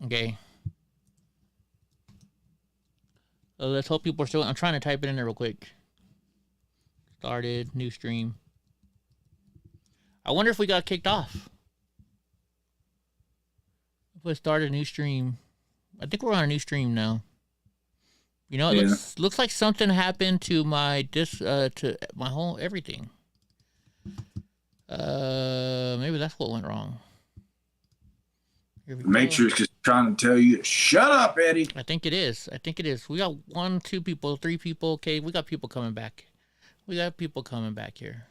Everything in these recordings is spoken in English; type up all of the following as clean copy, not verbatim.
Okay. Let's hope people are still. I'm trying to type it in there real quick. Started new stream. I wonder if we got kicked off. If we started a new stream, I think we're on a new stream now. You know, it looks like something happened to my to my whole everything. Maybe that's what went wrong. Matrix is trying to tell you, shut up, Eddie. I think it is. We got 1, 2 people, 3 people. Okay, we got people coming back. Here.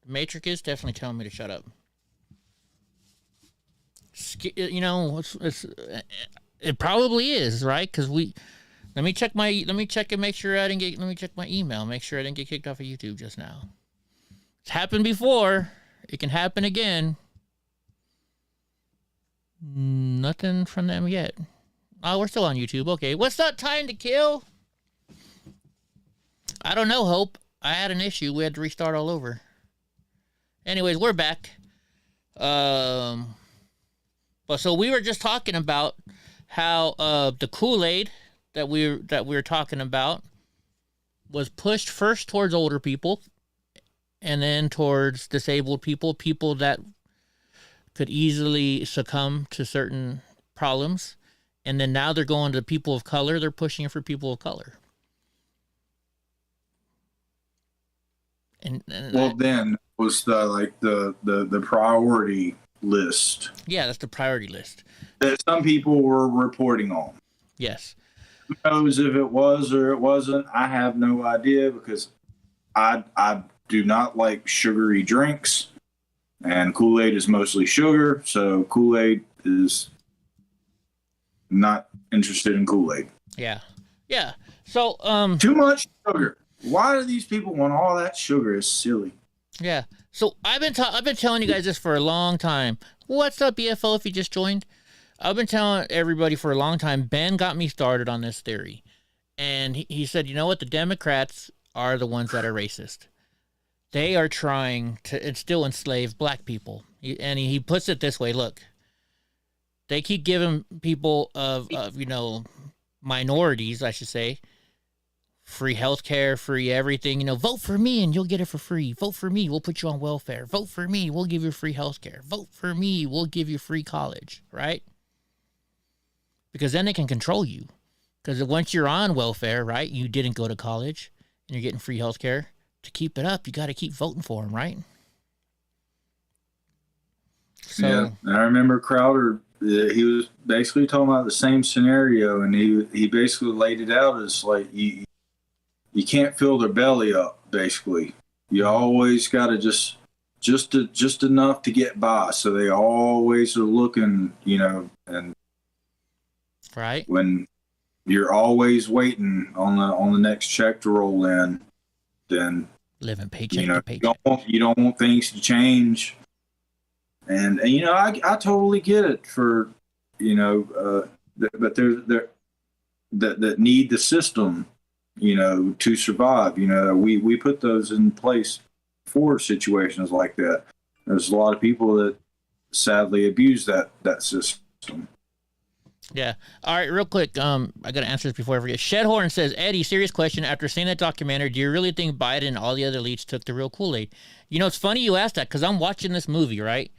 The Matrix is definitely telling me to shut up. You know, it probably is, right? Because let me check and make sure I didn't get. Let me check my email. Make sure I didn't get kicked off of YouTube just now. It's happened before. It can happen again. Nothing from them yet. Oh, we're still on YouTube. Okay, what's that time to kill? I don't know, Hope. I had an issue. We had to restart all over. Anyways, we're back. But so we were just talking about how the Kool-Aid that we were talking about was pushed first towards older people, and then towards disabled people, people that could easily succumb to certain problems. And then now they're going to people of color. They're pushing it for people of color. And well, then was the priority list. Yeah, that's the priority list that some people were reporting on. Yes. Who knows if it was or it wasn't? I have no idea, because I do not like sugary drinks, and Kool-Aid is mostly sugar, so Kool-Aid is not interested in Kool-Aid. Yeah. So too much sugar. Why do these people want all that sugar? It's silly. Yeah. So I've been telling you guys this for a long time. What's up, BFO? If you just joined, I've been telling everybody for a long time. Ben got me started on this theory, and he said, you know what? The Democrats are the ones that are racist. They are trying to still enslave black people. And he puts it this way: look, they keep giving people of minorities, I should say, free healthcare, free everything. You know, vote for me and you'll get it for free. Vote for me, we'll put you on welfare. Vote for me, we'll give you free healthcare. Vote for me, we'll give you free college, right? Because then they can control you. Because once you're on welfare, right, you didn't go to college and you're getting free healthcare. To keep it up, you got to keep voting for them, right? So, yeah, I remember Crowder. He was basically talking about the same scenario, and he basically laid it out as like you can't fill their belly up. Basically, you always got to just enough to get by. So they always are looking, and right when you're always waiting on the next check to roll in, then living paycheck to paycheck. You don't want things to change. And I totally get it for, but there's that need the system, to survive. We put those in place for situations like that. There's a lot of people that sadly abuse that system. Yeah. All right, real quick. I got to answer this before I forget. Shedhorn says, Eddie, serious question. After seeing that documentary, do you really think Biden and all the other elites took the real Kool-Aid? It's funny you asked that, because I'm watching this movie, right?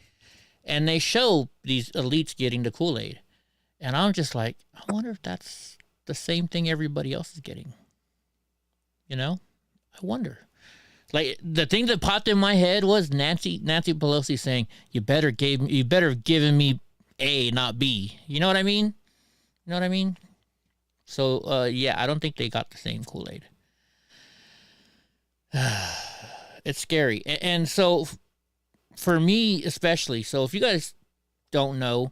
And they show these elites getting the Kool-Aid. And I'm just like, I wonder if that's the same thing everybody else is getting. I wonder. Like, the thing that popped in my head was Nancy Pelosi saying, you better have given me A, not B. You know what I mean? So, yeah, I don't think they got the same Kool-Aid. It's scary. And so, for me especially, so if you guys don't know,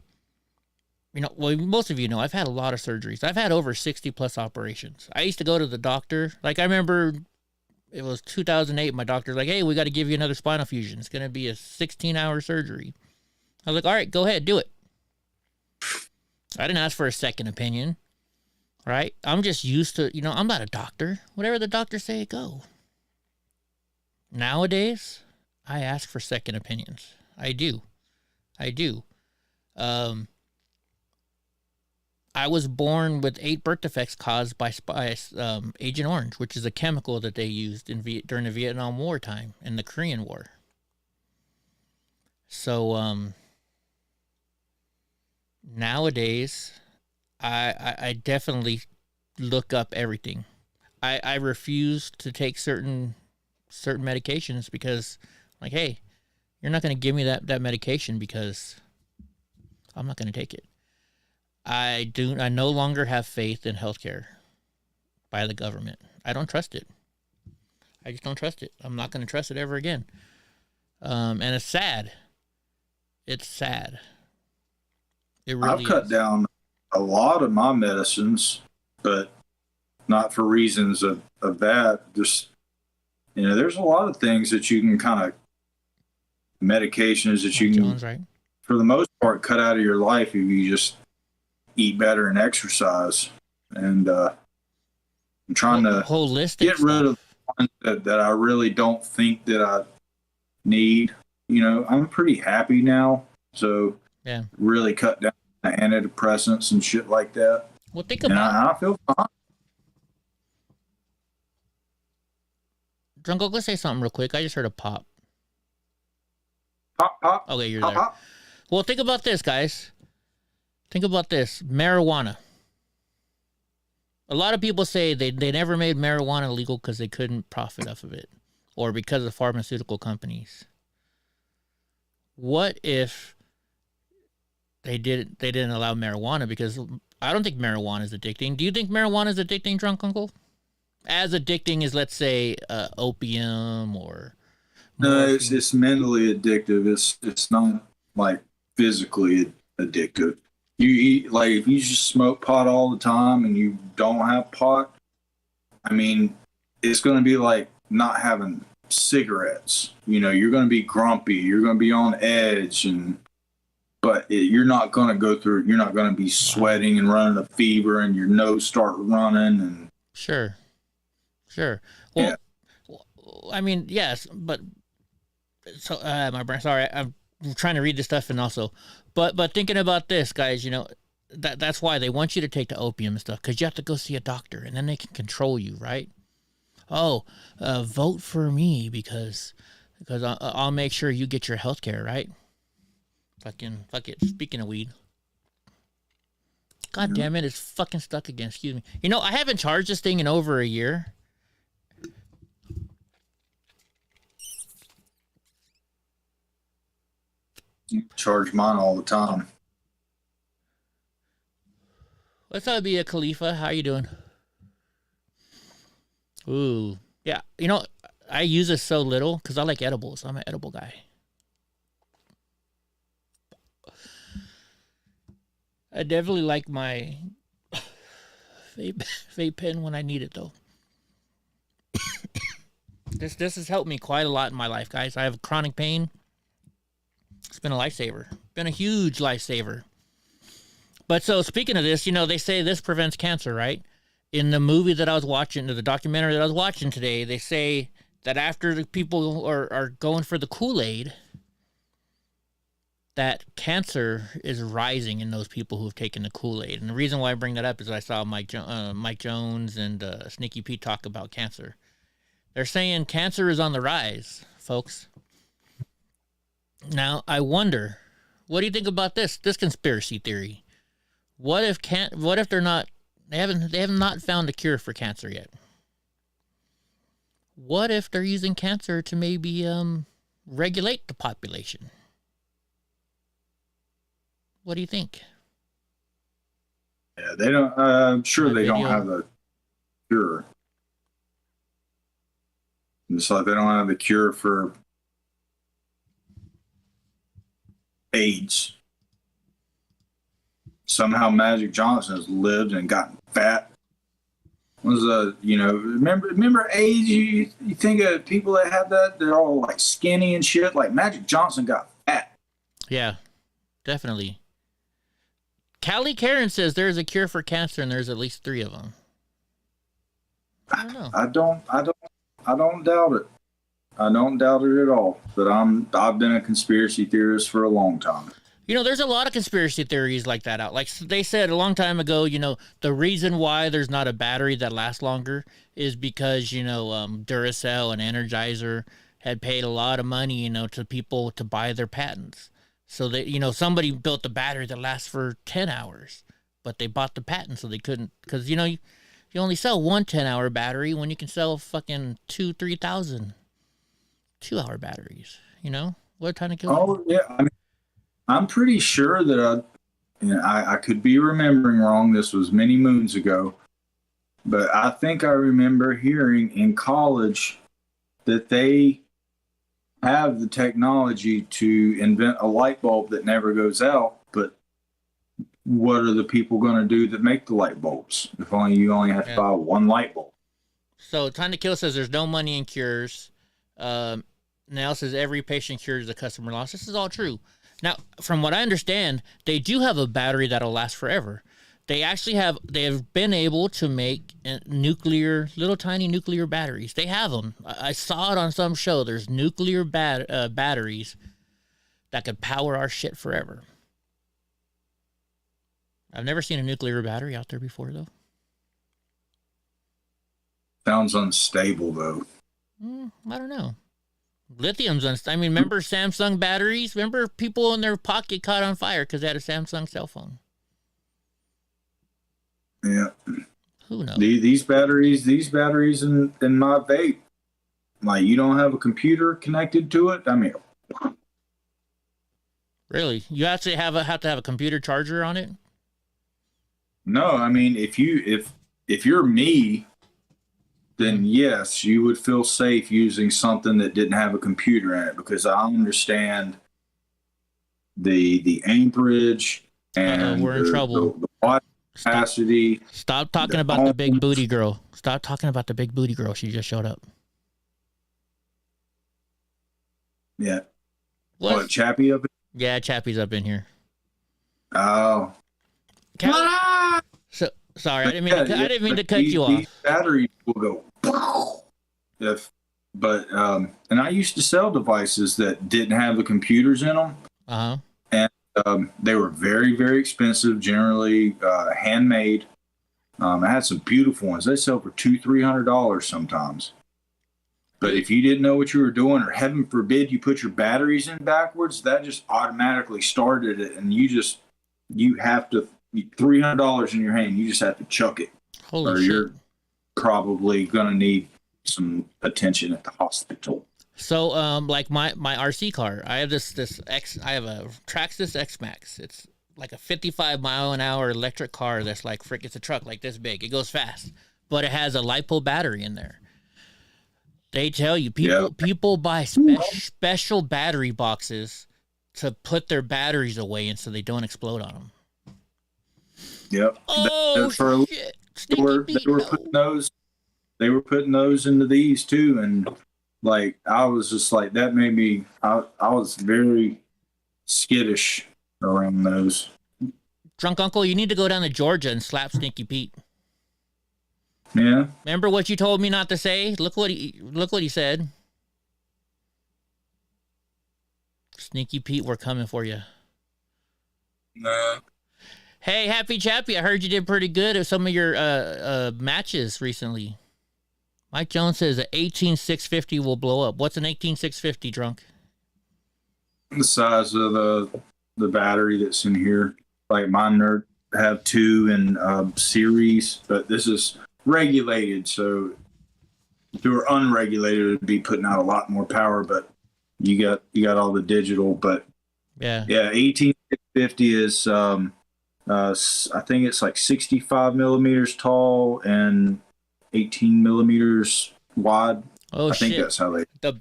most of you know, I've had a lot of surgeries. I've had over 60 plus operations. I used to go to the doctor. Like, I remember it was 2008. My doctor's like, hey, we got to give you another spinal fusion. It's going to be a 16-hour surgery. I was like, all right, go ahead, do it. I didn't ask for a second opinion, right? I'm just used to, I'm not a doctor. Whatever the doctor say, go. Nowadays, I ask for second opinions. I do. I was born with 8 birth defects caused by Agent Orange, which is a chemical that they used during the Vietnam War time and the Korean War. So nowadays, I definitely look up everything. I refuse to take certain medications because, like, hey, you're not going to give me that medication because I'm not going to take it. I no longer have faith in healthcare by the government. I don't trust it. I just don't trust it. I'm not going to trust it ever again. And it's sad. It's sad. It really I've cut down a lot of my medicines, but not for reasons of that. Just, there's a lot of things that you can kind of, medications that you can, Jones, right? For the most part, cut out of your life if you just eat better and exercise. And I'm trying to get rid of the ones that I really don't think that I need. I'm pretty happy now. So yeah, really cut down the antidepressants and shit like that. Well, think about I feel fine. Drunko, let's say something real quick. I just heard a pop. Pop. Okay, you're there. Well, think about this, guys. Think about this. Marijuana. A lot of people say they never made marijuana legal because they couldn't profit off of it or because of pharmaceutical companies. What if they didn't allow marijuana? Because I don't think marijuana is addicting. Do you think marijuana is addicting, Drunk Uncle? As addicting as, let's say, opium or... No, it's mentally addictive. It's not like physically addictive. You eat, like, if you just smoke pot all the time and you don't have pot, I mean, it's going to be like not having cigarettes. You're going to be grumpy. You're going to be on edge, but you're not going to go through. You're not going to be sweating and running a fever and your nose start running and. Sure. Well, yeah. I mean, yes, but so my brain. Sorry, I'm trying to read this stuff and also, but thinking about this, guys, that's why they want you to take the opium and stuff because you have to go see a doctor and then they can control you, right? Oh, vote for me because I'll make sure you get your health care, right? Fuck it. Speaking of weed. God damn it, it's fucking stuck again. Excuse me. I haven't charged this thing in over a year. You charge mine all the time. What's up, be a Khalifa? How you doing? Ooh. Yeah, I use this so little because I like edibles. I'm an edible guy. I definitely like my vape pen when I need it, though. This has helped me quite a lot in my life, guys. I have chronic pain. It's been a lifesaver. Been a huge lifesaver. But so speaking of this, they say this prevents cancer, right? In the movie that I was watching, the documentary that I was watching today, they say that after the people are going for the Kool-Aid, that cancer is rising in those people who have taken the Kool-Aid. And the reason why I bring that up is I saw Mike Jones and Sneaky Pete talk about cancer. They're saying cancer is on the rise, folks. Now, I wonder, what do you think about this conspiracy theory? What if they have not found a cure for cancer yet? What if they're using cancer to maybe regulate the population? What do you think? Yeah, they don't. I'm sure they don't have a cure. It's like they don't have a cure for AIDS. Somehow Magic Johnson has lived and gotten fat. Remember AIDS? You think of people that have that, they're all like skinny and shit. Like Magic Johnson got fat. Yeah, definitely. Callie Karen says there's a cure for cancer and there's at least 3 of them. I don't know. I don't doubt it. I don't doubt it at all. But I've been a conspiracy theorist for a long time. You know, there's a lot of conspiracy theories like that out. Like they said a long time ago, you know, the reason why there's not a battery that lasts longer is because, you know, Duracell and Energizer had paid a lot of money, you know, to people to buy their patents. So that, you know, somebody built a battery that lasts for 10 hours, but they bought the patent so they couldn't, because, you know, you only sell one 10-hour battery when you can sell fucking 3,000 2-hour batteries, you know? What kind of kill? Oh, yeah. I mean, I'm pretty sure that I could be remembering wrong. This was many moons ago, but I think I remember hearing in college that they have the technology to invent a light bulb that never goes out. But what are the people going to do that make the light bulbs if only you only have to buy one light bulb? So Time to Kill says there's no money in cures. Now says every patient cures a customer loss. This is all true. Now, from what I understand, they do have a battery that'll last forever. They have been able to make little tiny nuclear batteries. They have them. I saw it on some show. There's nuclear batteries that could power our shit forever. I've never seen a nuclear battery out there before, though. Sounds unstable, though. I don't know. Lithium's unstable. I mean, remember Samsung batteries? Remember people in their pocket caught on fire because they had a Samsung cell phone? Yeah. Who knows? These batteries in my vape, like, you don't have a computer connected to it. I mean, really? You actually have to have a computer charger on it? No, I mean, if you're me, then yes, you would feel safe using something that didn't have a computer in it, because I understand the amperage and we're in trouble. The watt capacity. Stop talking about the big booty girl. Stop talking about the big booty girl. She just showed up. Yeah. What, Chappie up in? Yeah, Chappie's up in here. Oh. So sorry, I didn't mean to cut you off. These batteries will go. And I used to sell devices that didn't have the computers in them. And they were very, very expensive, generally handmade. I had some beautiful ones. They sell for $200-$300 sometimes. But if you didn't know what you were doing, or heaven forbid you put your batteries in backwards, that just automatically started it, and you have to $300 in your hand. You just have to chuck it, or you're probably gonna need some attention at the hospital. So, like my RC car, I have I have a Traxxas X-Max. It's like a 55-mile-an-hour electric car that's like it's a truck like this big. It goes fast, but it has a LiPo battery in there. They tell you people buy special battery boxes to put their batteries away and so they don't explode on them. Yep. Oh shit! They were putting those into these too, and like I was just like, that made me. I was very skittish around those. Drunk Uncle, you need to go down to Georgia and slap Stinky Pete. Yeah. Remember what you told me not to say? Look what he said. Sneaky Pete, we're coming for you. Nah. Hey, Happy Chappy, I heard you did pretty good at some of your matches recently. Mike Jones says an 18650 will blow up. What's an 18650, Drunk? The size of the battery that's in here. Like mine have 2 in series, but this is regulated, so if it were unregulated, it'd be putting out a lot more power, but you got all the digital. But yeah 18650 is I think it's like 65 millimeters tall and 18 millimeters wide. Oh, I think that's how they the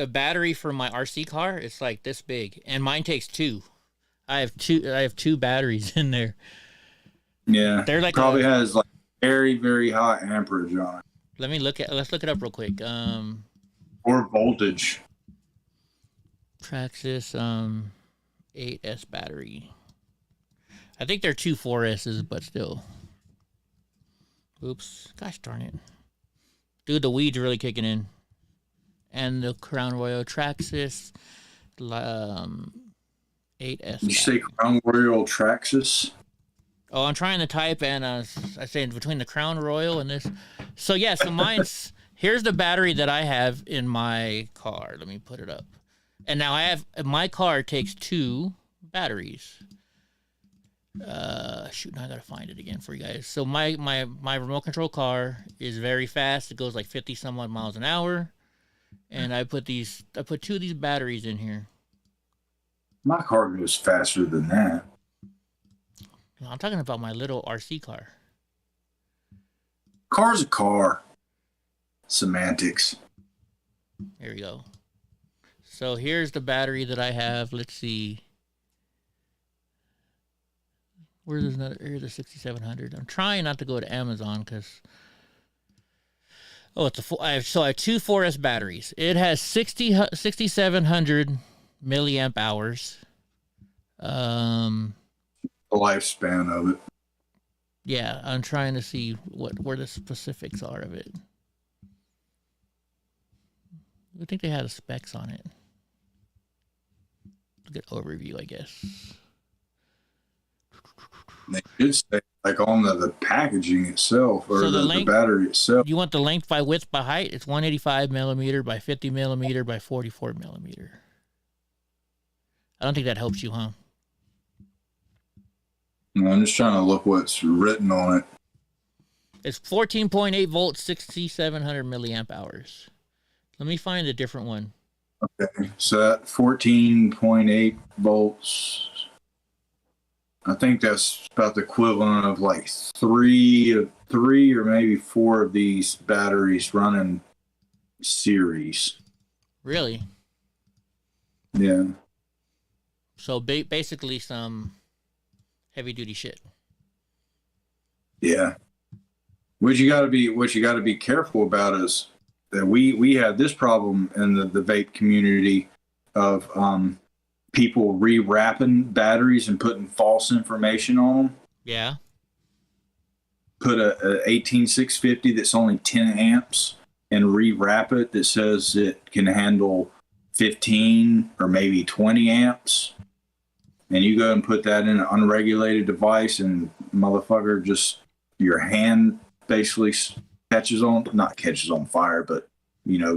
battery for my RC car is like this big, and mine takes 2. I have two batteries in there. Yeah, they're like probably has like very, very high amperage on it. Let's look it up real quick. Or voltage. Traxxas 8S battery. I think they're 2 4S's, but still. Oops. Gosh darn it. Dude, the weed's really kicking in. And the Crown Royal Traxxas 8S. You say Crown Royal Traxxas? Oh, I'm trying to type, and I say between the Crown Royal and this. So yeah, so mine's here's the battery that I have in my car. Let me put it up. And now my car takes 2 batteries. Shoot, now I gotta find it again for you guys. So my remote control car is very fast. It goes like 50 some odd miles an hour. And I put 2 of these batteries in here. My car goes faster than that. I'm talking about my little RC car. Car's a car. Semantics. Here we go. So here's the battery that I have. Let's see. Here's the 6700. I'm trying not to go to Amazon because. Oh, I have 2 4S batteries. It has 6,700 milliamp hours. The lifespan of it. Yeah, I'm trying to see where the specifics are of it. I think they had the specs on it. A good overview, I guess. They should say, like, on the packaging itself, or so the battery itself. You want the length by width by height? It's 185 millimeter by 50 millimeter by 44 millimeter. I don't think that helps you, huh? No, I'm just trying to look what's written on it. It's 14.8 volts, 6,700 milliamp hours. Let me find a different one. Okay, so that 14.8 volts, I think that's about the equivalent of like three or maybe 4 of these batteries running series. Really? Yeah. So basically some heavy duty shit. Yeah. What you got to be careful about is that we have this problem in the vape community of people rewrapping batteries and putting false information on them. Yeah. Put a 18650 that's only 10 amps and rewrap it that says it can handle 15 or maybe 20 amps. And you go and put that in an unregulated device, and motherfucker, just your hand basically not catches on fire, but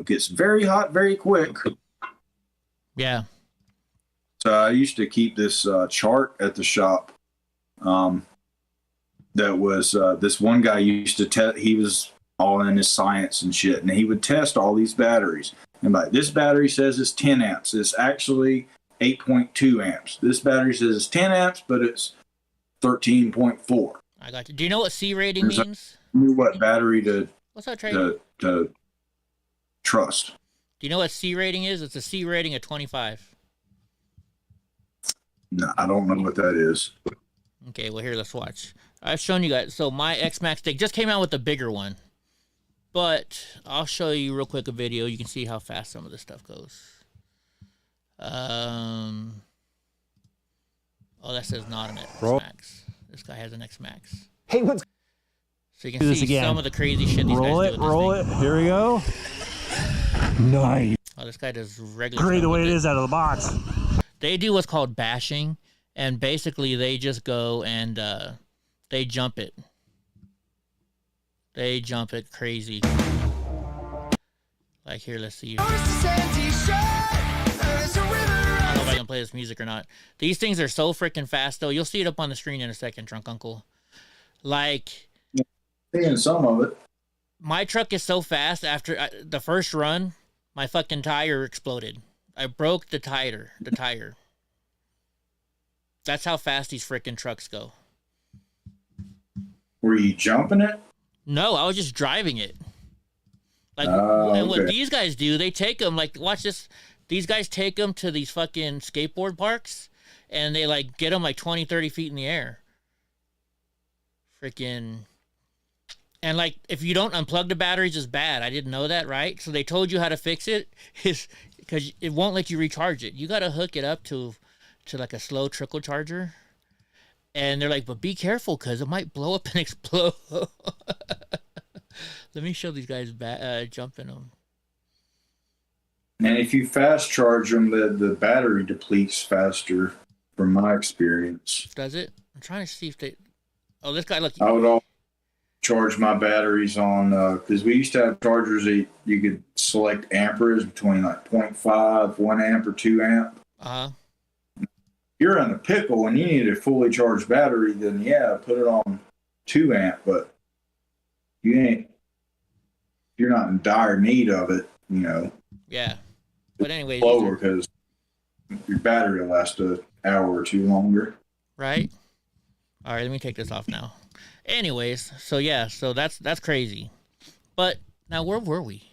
gets very hot very quick. Yeah. So I used to keep this chart at the shop. That was this one guy used to test. He was all in his science and shit, and he would test all these batteries. And like, this battery says it's 10 amps. It's actually 8.2 amps. This battery says it's 10 amps, but it's 13.4. I got you. Do you know what C rating means? What battery to What's that trade? to trust? Do you know what C rating is? It's a C rating of 25. No, I don't know what that is. Okay, well, here, let's watch. I've shown you guys. So my X-Max stick just came out with the bigger one. But I'll show you real quick a video. You can see how fast some of this stuff goes. Oh, that says not an X-Max. This guy has an X-Max. Hey, what's... So you can see some of the crazy shit these guys do. Roll it. Here we go. Nice. Oh, this guy does regular. Great the way it is out of the box. They do what's called bashing, and basically they just go and they jump it. They jump it crazy. Like here, let's see. I don't know if I can play this music or not. These things are so freaking fast, though. You'll see it up on the screen in a second, Trunk Uncle. Like, seeing some of it. My truck is so fast. After the first run, my fucking tire exploded. I broke the tire. That's how fast these freaking trucks go. Were you jumping it? No, I was just driving it. Like, and what these guys do, they take them, like, watch this. These guys take them to these fucking skateboard parks, and they, like, get them, like, 20, 30 feet in the air. Freaking. And, like, if you don't unplug the batteries, it's bad. I didn't know that, right? So they told you how to fix it, because it won't let you recharge it. You got to hook it up to, like, a slow trickle charger. And they're like, but be careful, because it might blow up and explode. Let me show these guys jumping them. And if you fast charge them, the battery depletes faster from my experience. Does it? I'm trying to see if they. Oh, this guy, look. I would all charge my batteries on, because we used to have chargers that you could select amperage between like 0.5, 1 amp, or 2 amp. Uh-huh. If you're in a pickle and you need a fully charged battery, then yeah, put it on 2 amp, but you're not in dire need of it, you know. Yeah. But anyway, slower because your battery will last an hour or two longer. Right. All right, let me take this off now. Anyways, so yeah, so that's crazy. But now where were we?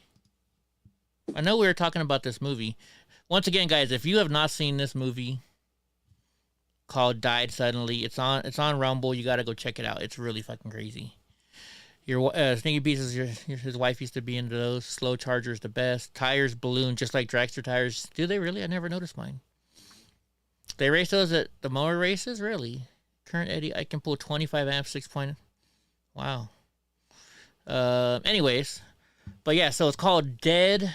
I know we were talking about this movie. Once again, guys, if you have not seen this movie called Died Suddenly, it's on Rumble. You got to go check it out. It's really fucking crazy. Your Sneaky Pieces, his wife used to be into those. Slow Charger's the best. Tires balloon, just like dragster tires. Do they really? I never noticed mine. They race those at the mower races? Really? Current Eddie, I can pull 25 amps, 6 point. Wow. Anyways, but yeah, so it's called Dead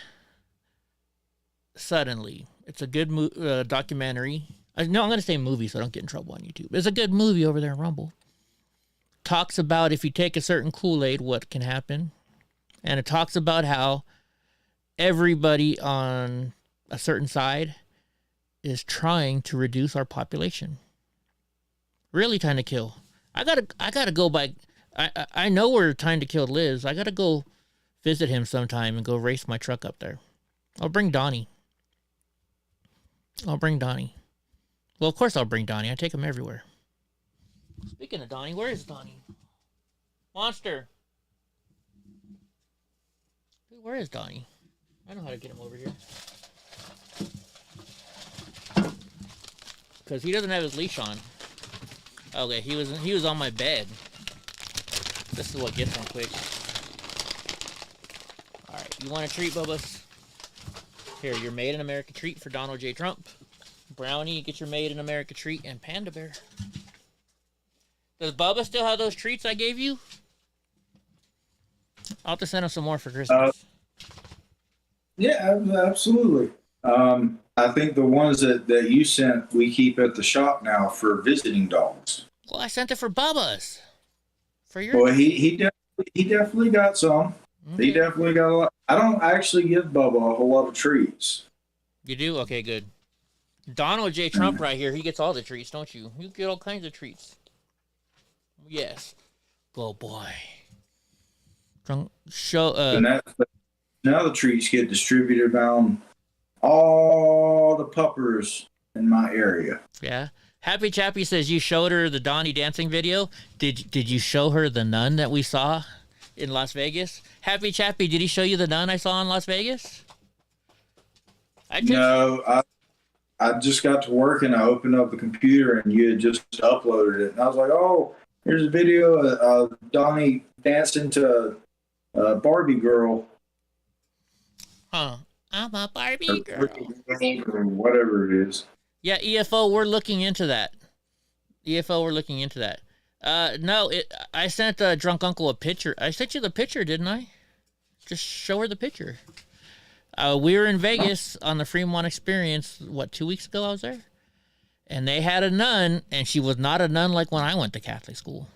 Suddenly. It's a good documentary. No, I'm going to say movie so I don't get in trouble on YouTube. It's a good movie over there in Rumble. Talks about if you take a certain Kool-Aid, what can happen. And it talks about how everybody on a certain side is trying to reduce our population. Really trying to kill. I gotta go by. I know we're trying to kill Liz. I gotta go visit him sometime and go race my truck up there. I'll bring Donnie. Well, of course I'll bring Donnie. I take him everywhere. Speaking of Donnie, where is Donnie? Monster. Dude, where is Donnie? I know how to get him over here. Because he doesn't have his leash on. Okay, he was on my bed. This is what gets him quick. Alright, you want a treat, Bubba's? Here, your Made in America treat for Donald J. Trump. Brownie, get your Made in America treat, and Panda Bear. Does Bubba still have those treats I gave you? I'll have to send him some more for Christmas. Yeah, absolutely. I think the ones that you sent, we keep at the shop now for visiting dogs. Well, I sent it for Bubba's. For your. Well, he definitely got some. Okay. He definitely got a lot. I don't actually give Bubba a whole lot of treats. You do? Okay, good. Donald J. Trump right here, he gets all the treats, don't you? You get all kinds of treats. Yes. Go boy. And now the treats get distributed around all the puppers in my area. Yeah. Happy Chappy says you showed her the Donnie dancing video. Did you show her the nun that we saw in Las Vegas? Happy Chappy, did he show you the nun I saw in Las Vegas? No, I just got to work and I opened up the computer and you had just uploaded it. And I was like, oh, here's a video of Donnie dancing to a Barbie girl. Huh. I'm a Barbie girl. Or whatever it is. Yeah, EFO, we're looking into that. No, I sent Drunk Uncle a picture. I sent you the picture, didn't I? Just show her the picture. We were in Vegas on the Fremont Experience, 2 weeks ago I was there? And they had a nun, and she was not a nun like when I went to Catholic school.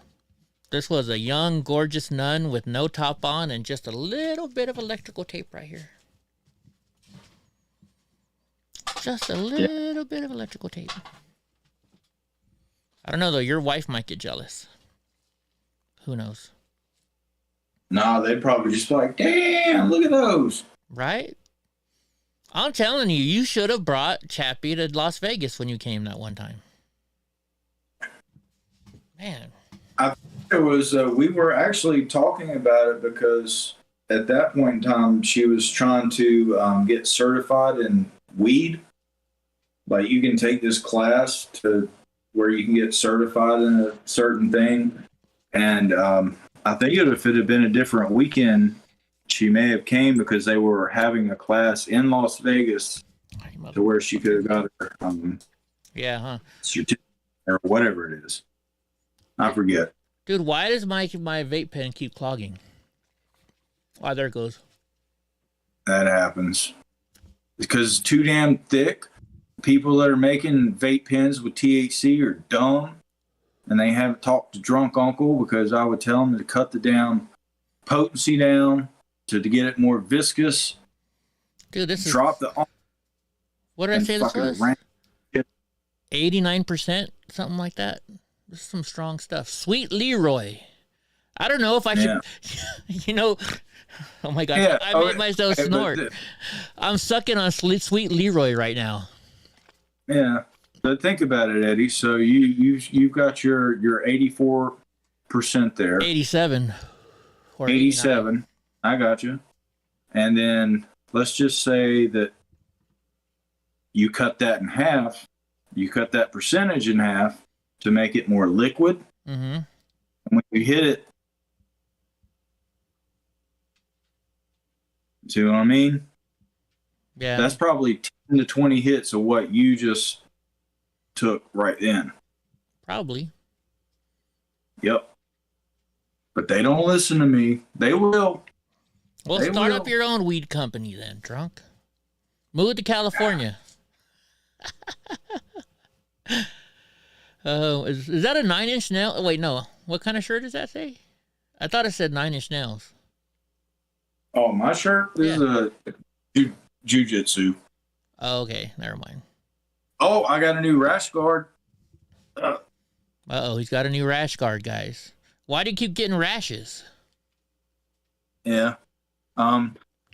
This was a young, gorgeous nun with no top on and just a little bit of electrical tape right here. Just a little bit of electrical tape. I don't know, though. Your wife might get jealous. Who knows? No, they'd probably just be like, damn, look at those. Right? I'm telling you, you should have brought Chappie to Las Vegas when you came that one time. Man. I think it was, we were actually talking about it because at that point in time, she was trying to get certified in weed. Like, you can take this class to where you can get certified in a certain thing. And I think if it had been a different weekend, she may have came because they were having a class in Las Vegas to where she could have got her certificate or whatever it is. I forget. Dude, why does my vape pen keep clogging? Why, there it goes. That happens. Because it's too damn thick. people that are making vape pens with THC are dumb, and they haven't talked to Drunk Uncle, because I would tell them to cut the potency down to get it more viscous. Dude, this is... Drop the... What did I say this was? 89%, something like that. This is some strong stuff. Sweet Leroy. I don't know if I should, you know, oh my God, yeah. I made myself snort. I'm sucking on Sweet Leroy right now. Yeah, but think about it, Eddie. So you've got your 84% there. 87. Or 87. 89. I got you. And then let's just say that you cut that in half. You cut that percentage in half to make it more liquid. Mm-hmm. And when you hit it, see what I mean? Yeah. That's probably 10 to 20 hits of what you just took right then. Probably. Yep. But they don't listen to me. They will. Well, they start will. up your own weed company then, Drunk. Move to California. Is that a 9-inch nail? Oh, wait, no. What kind of shirt does that say? I thought it said 9-inch nails. Oh, my shirt? This is a jiu-jitsu. Oh, okay. Never mind. Oh, I got a new rash guard. Uh-oh, he's got a new rash guard, guys. Why do you keep getting rashes? Yeah.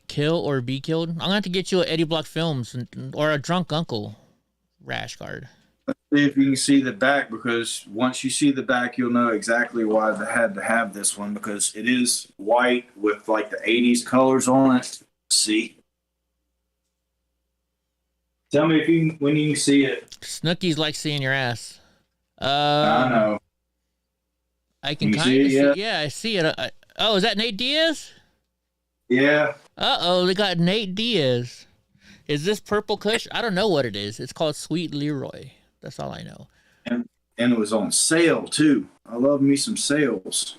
Kill or be killed? I'm going to have to get you a EddieBlockFilms or a Drunk Uncle rash guard. Let's see if you can see the back, because once you see the back, you'll know exactly why they had to have this one, because it is white with like the 80s colors on it. See? Tell me when you can see it. Snookies like seeing your ass. I know. I can You kind see of it see. yet? Yeah, I see it. Oh, is that Nate Diaz? Yeah. Uh-oh, they got Nate Diaz. Is this Purple Kush? I don't know what it is. It's called Sweet Leroy. That's all I know. And it was on sale, too. I love me some sales.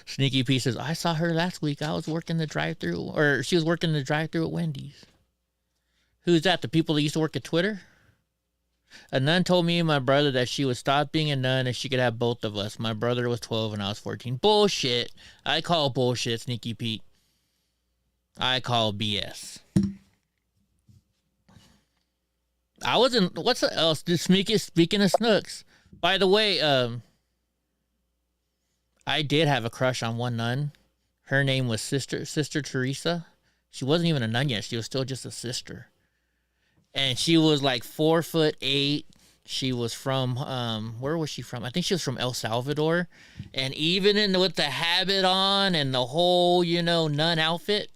Sneaky P says, I saw her last week. I was working the drive-thru, or she was working the drive-thru at Wendy's. Who's that? The people that used to work at Twitter? A nun told me and my brother that she would stop being a nun and she could have both of us. My brother was 12 and I was 14. Bullshit. I call bullshit, Sneaky Pete. I call BS. I wasn't. What's else? Speaking of Snooks. By the way, I did have a crush on one nun. Her name was Sister Teresa. She wasn't even a nun yet. She was still just a sister. And she was like 4'8". She was from where was she from? I think she was from El Salvador. And even with the habit on and the whole, nun outfit.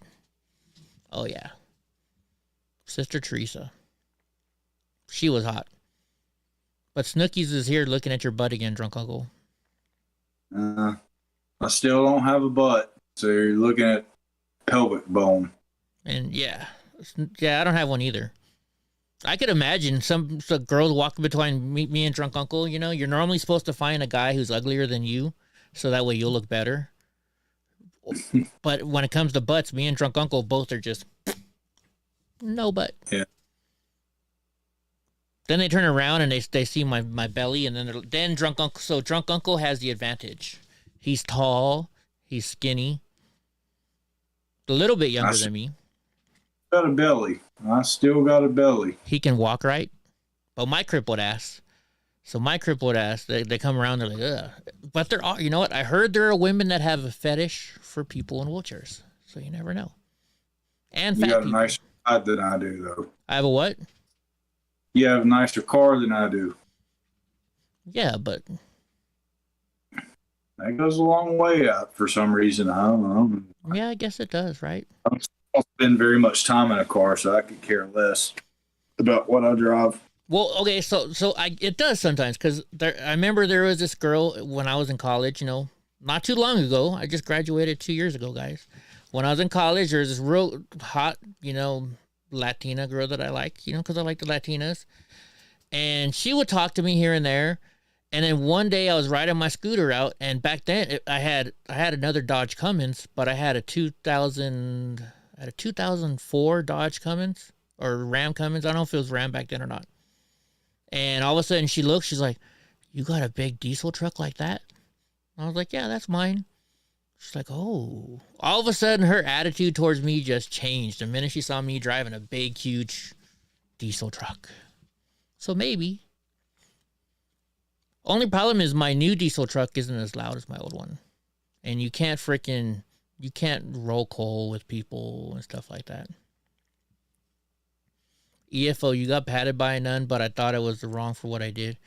Oh yeah. Sister Teresa. She was hot. But Snookies is here looking at your butt again, Drunk Uncle. I still don't have a butt, so you're looking at pelvic bone. And yeah, I don't have one either. I could imagine some girls walking between me and Drunk Uncle. You're normally supposed to find a guy who's uglier than you, so that way you'll look better. But when it comes to butts, me and Drunk Uncle both are just no butt. Yeah. Then they turn around and they see my belly, and then Drunk Uncle. So Drunk Uncle has the advantage. He's tall, he's skinny, a little bit younger than me. Got a belly. I still got a belly. He can walk right, but my crippled ass. So my crippled ass, they come around, they're like, ugh. But there are, you know what? I heard there are women that have a fetish for people in wheelchairs. So you never know. And fat You got people. a nicer ride than I do, though. I have a what? You have a nicer car than I do. Yeah, but that goes a long way out for some reason. I don't know. Yeah, I guess it does, right? I don't spend very much time in a car, so I could care less about what I drive. Well, okay, so it does sometimes, because I remember there was this girl when I was in college, not too long ago. I just graduated 2 years ago, guys. When I was in college, there was this real hot, Latina girl that I like, because I like the Latinas. And she would talk to me here and there. And then one day I was riding my scooter out, and back then I had another Dodge Cummins, but I had a 2004 Dodge Cummins, or Ram Cummins. I don't know if it was Ram back then or not. And all of a sudden she looks, she's like, "You got a big diesel truck like that?" I was like, "Yeah, that's mine." She's like, "Oh." All of a sudden her attitude towards me just changed the minute she saw me driving a big, huge diesel truck. So maybe. Only problem is my new diesel truck isn't as loud as my old one. And you can't roll coal with people and stuff like that. EFO, you got patted by a nun, but I thought it was wrong for what I did.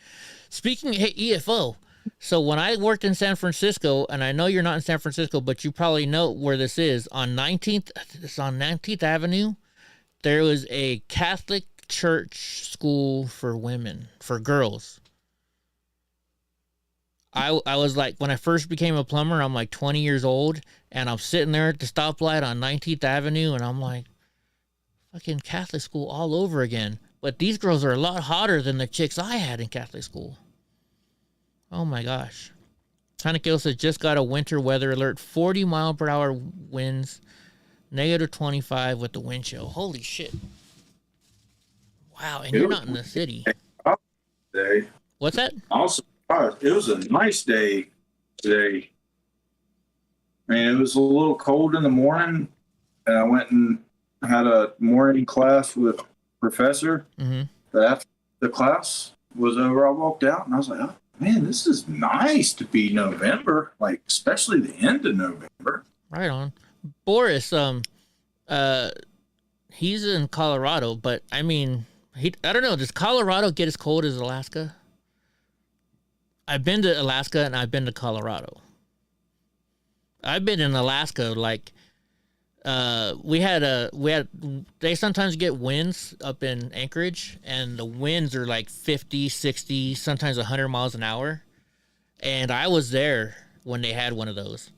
Speaking, hey, EFO. So when I worked in San Francisco, and I know you're not in San Francisco, but you probably know where this is. On 19th Avenue, there was a Catholic church school for women, for girls. I was like, when I first became a plumber, I'm like 20 years old, and I'm sitting there at the stoplight on 19th Avenue, and I'm like, fucking Catholic school all over again. But these girls are a lot hotter than the chicks I had in Catholic school. Oh my gosh. Tanakil says, just got a winter weather alert, 40 mile per hour winds, negative 25 with the wind chill. Holy shit. Wow, and you're not in the city. Day. What's that? Also, it was a nice day today. I mean, it was a little cold in the morning, and I went and had a morning class with professor. Mm-hmm. But after the class was over, I walked out and I was like, "Oh, man, this is nice to be November, like especially the end of November." Right on. Boris, he's in Colorado, but I mean, I don't know. Does Colorado get as cold as Alaska? I've been to Alaska and I've been to Colorado. I've been in Alaska, like, they sometimes get winds up in Anchorage, and the winds are like 50, 60, sometimes 100 miles an hour. And I was there when they had one of those.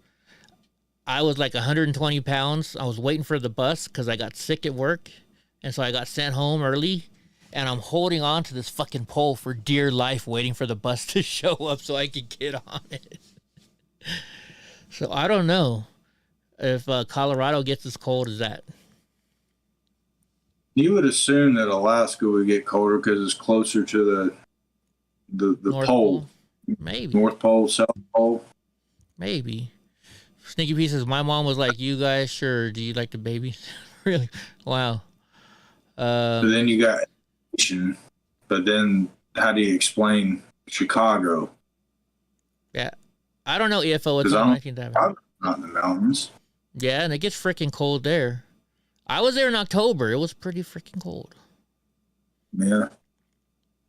I was like 120 pounds. I was waiting for the bus because I got sick at work. And so I got sent home early. And I'm holding on to this fucking pole for dear life, waiting for the bus to show up so I could get on it. So I don't know if Colorado gets as cold as that. You would assume that Alaska would get colder because it's closer to the North pole. Maybe. North Pole, South Pole. Maybe. Sneaky Pieces, my mom was like, "You guys, sure, do you like the babies?" Really? Wow. But then you got, but then how do you explain Chicago? Yeah. I don't know, EFO, it's on 19th Avenue. Not in the mountains. Yeah, and it gets freaking cold there. I was there in October. It was pretty freaking cold. Yeah.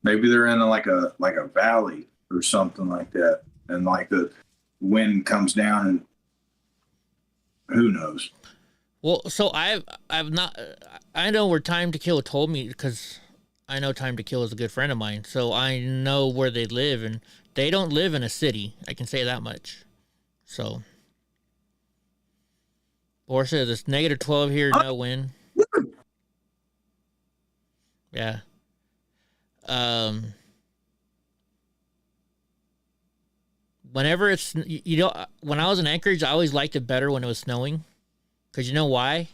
Maybe they're in like a valley or something like that. And like the wind comes down and who knows? Well, so I know where Time to Kill told me, because I know Time to Kill is a good friend of mine. So I know where they live, and they don't live in a city. I can say that much. So. Or says it's negative 12 here, no wind. Yeah. Whenever it's, when I was in Anchorage, I always liked it better when it was snowing. Because you know why?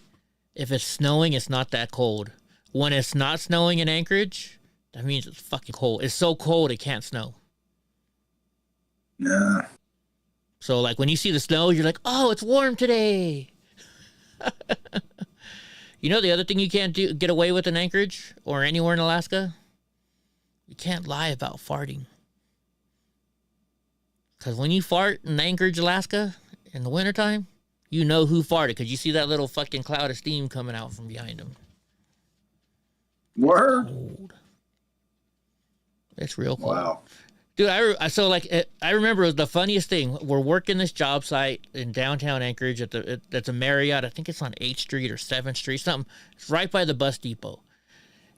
If it's snowing, it's not that cold. When it's not snowing in Anchorage, that means it's fucking cold. It's so cold it can't snow. Yeah. So like when you see the snow, you're like, "Oh, it's warm today." You know the other thing you can't get away with in Anchorage or anywhere in Alaska? You can't lie about farting. Because when you fart in Anchorage, Alaska, in the wintertime, you know who farted because you see that little fucking cloud of steam coming out from behind them. Word? Cold. It's real cold. Wow. Dude, I remember it was the funniest thing. We're working this job site in downtown Anchorage that's a Marriott. I think it's on 8th Street or 7th Street, something. It's right by the bus depot.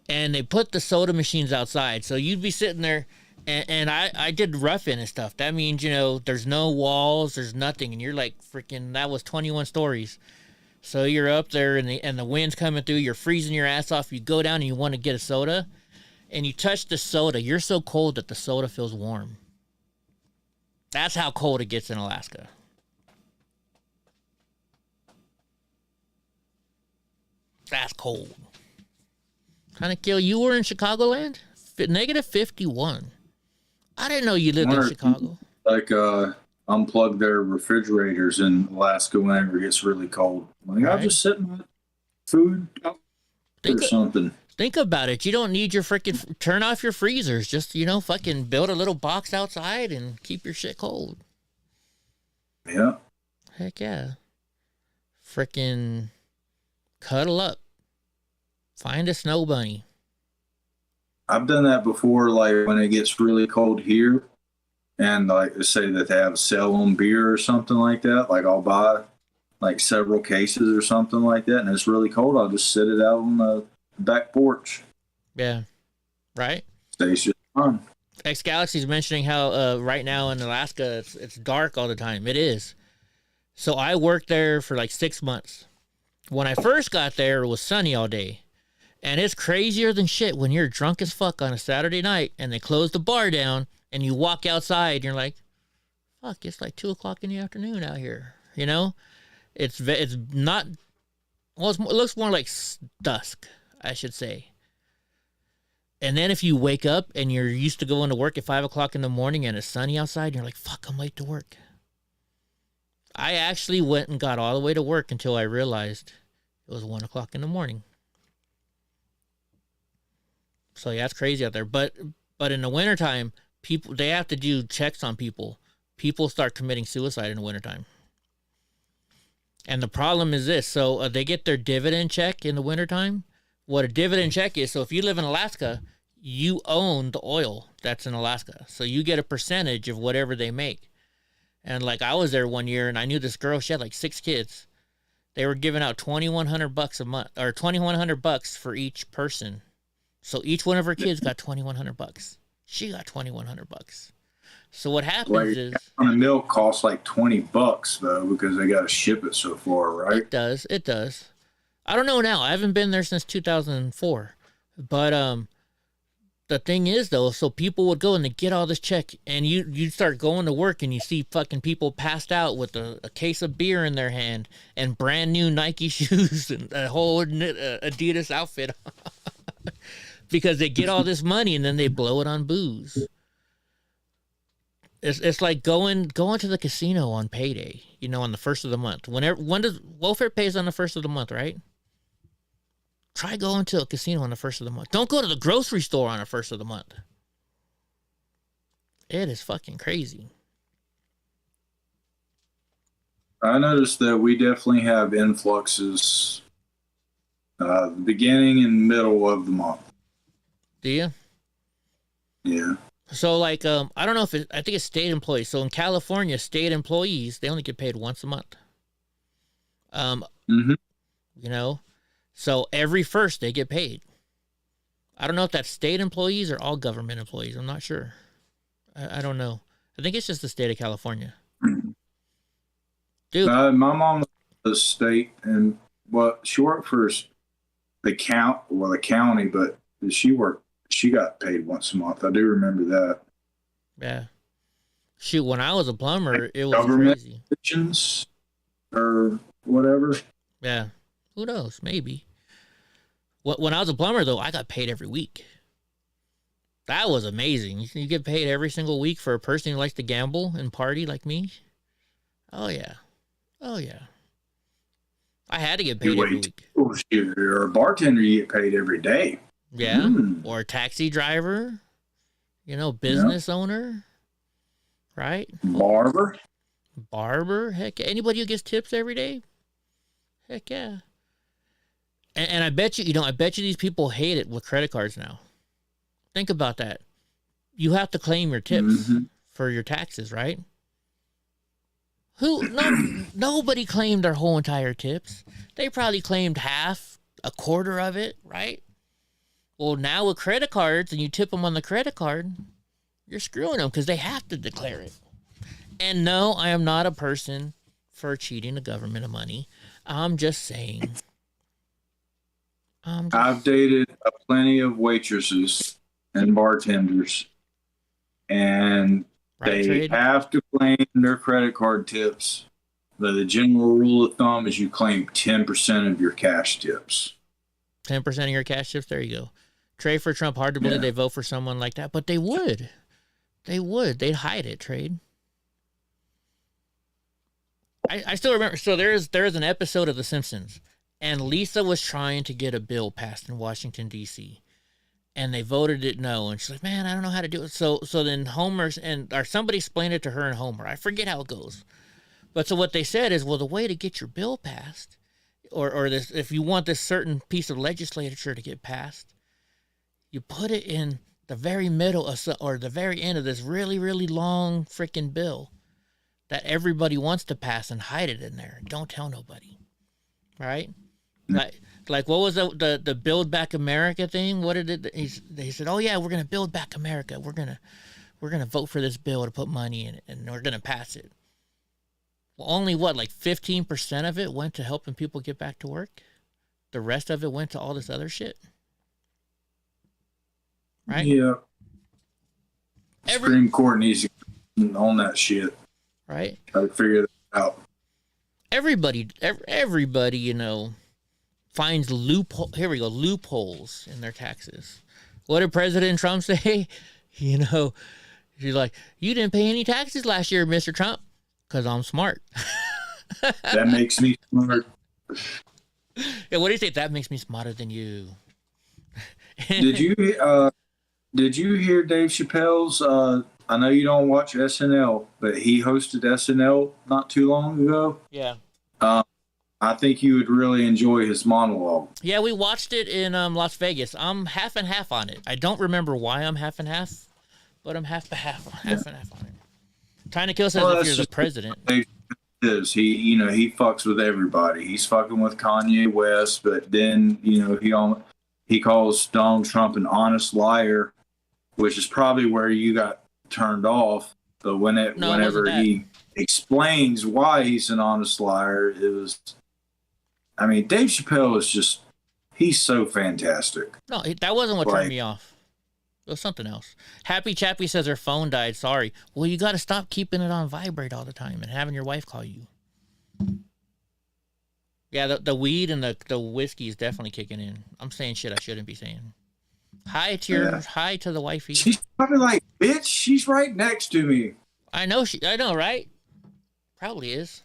And they put the soda machines outside. So you'd be sitting there, and I did rough-in and stuff. That means, there's no walls, there's nothing. And you're like, freaking, that was 21 stories. So you're up there, and the wind's coming through. You're freezing your ass off. You go down and you want to get a soda. And you touch the soda, you're so cold that the soda feels warm. That's how cold it gets in Alaska. That's cold. Trying to kill. You were in Chicagoland? Negative 51. I didn't know you lived in Chicago. Like, unplug their refrigerators in Alaska whenever it gets really cold. Like, I'll just sit in my food or something. Think about it. You don't need your freaking turn off your freezers. Just, fucking build a little box outside and keep your shit cold. Yeah. Heck yeah. Freaking cuddle up. Find a snow bunny. I've done that before, like when it gets really cold here, and like say that they have a sale on beer or something like that. Like I'll buy like several cases or something like that, and it's really cold. I'll just sit it out on the back porch. Yeah. Right? Stays just fun. X Galaxy's mentioning how right now in Alaska it's dark all the time. It is. So I worked there for like 6 months. When I first got there, it was sunny all day. And it's crazier than shit when you're drunk as fuck on a Saturday night and they close the bar down and you walk outside and you're like, fuck, it's like 2 o'clock in the afternoon out here. It's not, well, it looks more like dusk, I should say. And then if you wake up and you're used to going to work at 5 o'clock in the morning and it's sunny outside and you're like, fuck, I'm late to work. I actually went and got all the way to work until I realized it was 1 o'clock in the morning. So yeah, it's crazy out there. But in the wintertime, they have to do checks on people. People start committing suicide in the wintertime. And the problem is this. So they get their dividend check in the wintertime. What a dividend check is, so if you live in Alaska, you own the oil that's in Alaska. So you get a percentage of whatever they make. And like I was there one year and I knew this girl, she had like 6 kids. They were giving out $2,100 a month, or $2,100 for each person. So each one of her kids got $2,100. She got $2,100. So what happens is, a gallon of milk costs like $20 though, because they got to ship it so far, right? It does. I don't know now. I haven't been there since 2004. But the thing is though, so people would go and they get all this check, and you start going to work and you see fucking people passed out with a case of beer in their hand and brand new Nike shoes and a whole Adidas outfit. Because they get all this money and then they blow it on booze. It's like going to the casino on payday, on the first of the month. When does welfare pays on the first of the month, right? Try going to a casino on the first of the month. Don't go to the grocery store on the first of the month. It is fucking crazy. I noticed that we definitely have influxes beginning and middle of the month. Do you? Yeah. So like, I don't know if I think it's state employees. So in California, state employees, they only get paid once a month. So every first they get paid. I don't know if that's state employees or all government employees. I'm not sure. I don't know. I think it's just the state of California. Dude. My mom was the state, and she worked for the county, but she got paid once a month. I do remember that. Yeah. Shoot, when I was a plumber, it was government crazy. Positions or whatever. Yeah. Who knows? Maybe. When I was a plumber, though, I got paid every week. That was amazing. You get paid every single week for a person who likes to gamble and party like me. Oh, yeah. I had to get paid every week. Oh, you're a bartender, you get paid every day. Yeah. Or a taxi driver, business owner, right? Barber. Heck, anybody who gets tips every day? Heck yeah. And I bet you, I bet you these people hate it with credit cards now. Think about that. You have to claim your tips for your taxes, right? Nobody claimed their whole entire tips. They probably claimed half, a quarter of it, right? Well, now with credit cards, and you tip them on the credit card, you're screwing them because they have to declare it. And no, I am not a person for cheating the government of money. I'm just saying. I've dated plenty of waitresses and bartenders, and they have to claim their credit card tips. But the general rule of thumb is you claim 10% of your cash tips. 10% of your cash tips? There you go. Trade for Trump. Hard to believe they vote for someone like that, but they would. They would. They'd hide it. Trade. I still remember. So there's an episode of The Simpsons, and Lisa was trying to get a bill passed in Washington D.C. and they voted it no. And she's like, "Man, I don't know how to do it." So then Homer or somebody explained it to her and Homer. I forget how it goes, but so what they said is, well, the way to get your bill passed, or this, if you want this certain piece of legislature to get passed, you put it in the very middle or the very end of this really, really long freaking bill that everybody wants to pass, and hide it in there. Don't tell nobody. Right? Like what was the Build Back America thing? What did it? They said, "Oh yeah, we're gonna build back America. We're gonna vote for this bill to put money in it, and we're gonna pass it." Well, only like 15% of it went to helping people get back to work. The rest of it went to all this other shit. Right? Yeah. Supreme Court needs to get on that shit. Right? Try to figure that out. Everybody, finds loopholes in their taxes. What did President Trump say? She's like, "You didn't pay any taxes last year, Mr. Trump, because I'm smart." That makes me smart. Yeah, what do you say? That makes me smarter than you. Did you hear Dave Chappelle's? I know you don't watch SNL, but he hosted SNL not too long ago. Yeah. I think you would really enjoy his monologue. Yeah, we watched it in Las Vegas. I'm half and half on it. I don't remember why I'm half and half, but I'm half and half on it. Trying to kill says if you're the president. He fucks with everybody. He's fucking with Kanye West, but then he calls Donald Trump an honest liar, which is probably where you got turned off. But whenever he explains why he's an honest liar, it was. I mean, Dave Chappelle is he's so fantastic. No, that wasn't what turned me off. It was something else. Happy Chappie says her phone died. Sorry. Well, you got to stop keeping it on vibrate all the time and having your wife call you. Yeah, the weed and the whiskey is definitely kicking in. I'm saying shit I shouldn't be saying. Hi to the wifey. She's probably like, "Bitch, she's right next to me." I know, right? Probably is.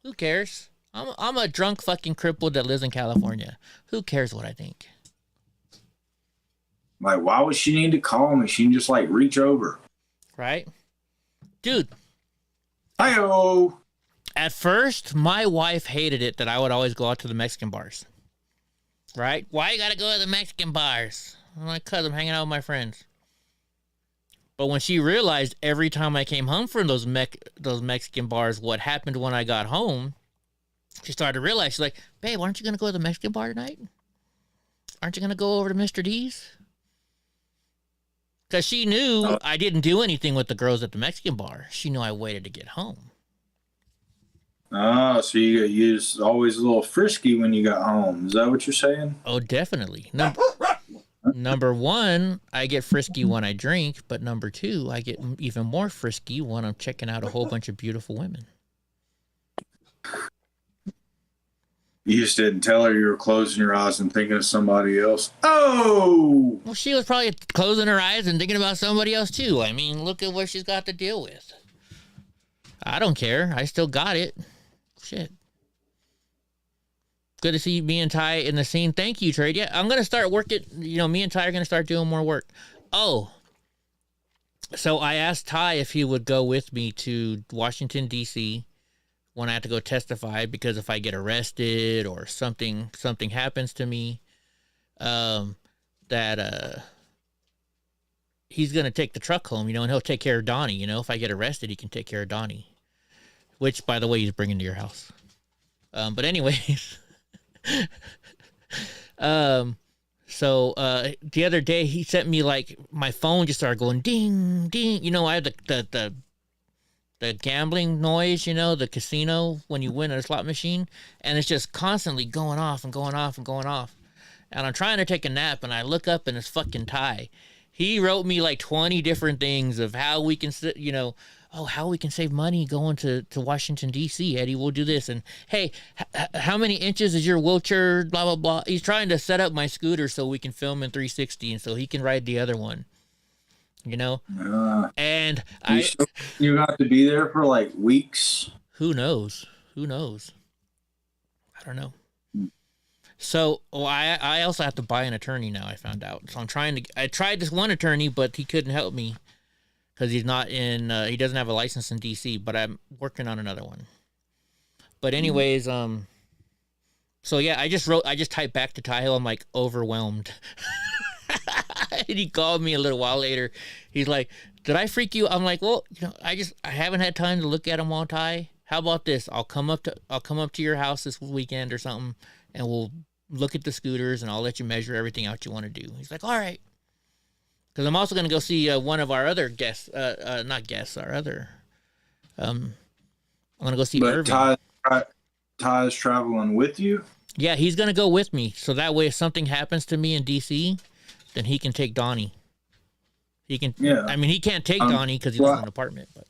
Who cares? I'm a drunk fucking cripple that lives in California. Who cares what I think? Like, why would she need to call me? She can just reach over. Right? Dude. Hi-oh. At first, my wife hated it that I would always go out to the Mexican bars. Right? Why you gotta go to the Mexican bars? I'm like, "Cause I'm hanging out with my friends." But when she realized every time I came home from those Mexican bars, what happened when I got home, she started to realize, she's like, "Babe, aren't you going to go to the Mexican bar tonight? Aren't you going to go over to Mr. D's?" Because she knew I didn't do anything with the girls at the Mexican bar. She knew I waited to get home. So you're always a little frisky when you got home. Is that what you're saying? Oh, definitely. Number one, I get frisky when I drink, but number two, I get even more frisky when I'm checking out a whole bunch of beautiful women. You just didn't tell her you were closing your eyes and thinking of somebody else. Oh! Well, she was probably closing her eyes and thinking about somebody else, too. I mean, look at what she's got to deal with. I don't care. I still got it. Shit. Good to see me and Ty in the scene. Thank you, Trade. Yeah, I'm going to start working. Me and Ty are going to start doing more work. Oh. So I asked Ty if he would go with me to Washington, D.C., when I have to go testify, because if I get arrested or something happens to me, that he's going to take the truck home, and he'll take care of Donnie. If I get arrested, he can take care of Donnie, which, by the way, he's bringing to your house. But anyways, so the other day he sent me, my phone just started going ding, ding. I have the gambling noise, the casino when you win at a slot machine, and it's just constantly going off and going off and going off. And I'm trying to take a nap, and I look up, and it's fucking Ty. He wrote me like 20 different things of how we can, how we can save money going to Washington, D.C., Eddie. We'll do this. And, hey, how many inches is your wheelchair, blah, blah, blah. He's trying to set up my scooter so we can film in 360 and so he can ride the other one, And you have to be there for like weeks. Who knows? I don't know. So I also have to buy an attorney now, I found out. So I tried this one attorney, but he couldn't help me because he's not in, he doesn't have a license in DC, but I'm working on another one. But anyways, so yeah, I just typed back to Tahoe. I'm like overwhelmed. And he called me a little while later. He's like, did I freak you? I'm like, well, I haven't had time to look at them all, Ty. How about this? I'll come up to your house this weekend or something, and we'll look at the scooters, and I'll let you measure everything out you want to do. He's like, all right. Because I'm also going to go see one of our other guests, not guests, our other, I'm going to go see Irving. Ty's traveling with you? Yeah, he's going to go with me. So that way, if something happens to me in D.C., then he can take Donnie. He can, yeah. I mean, he can't take Donnie because he lives in an apartment, but.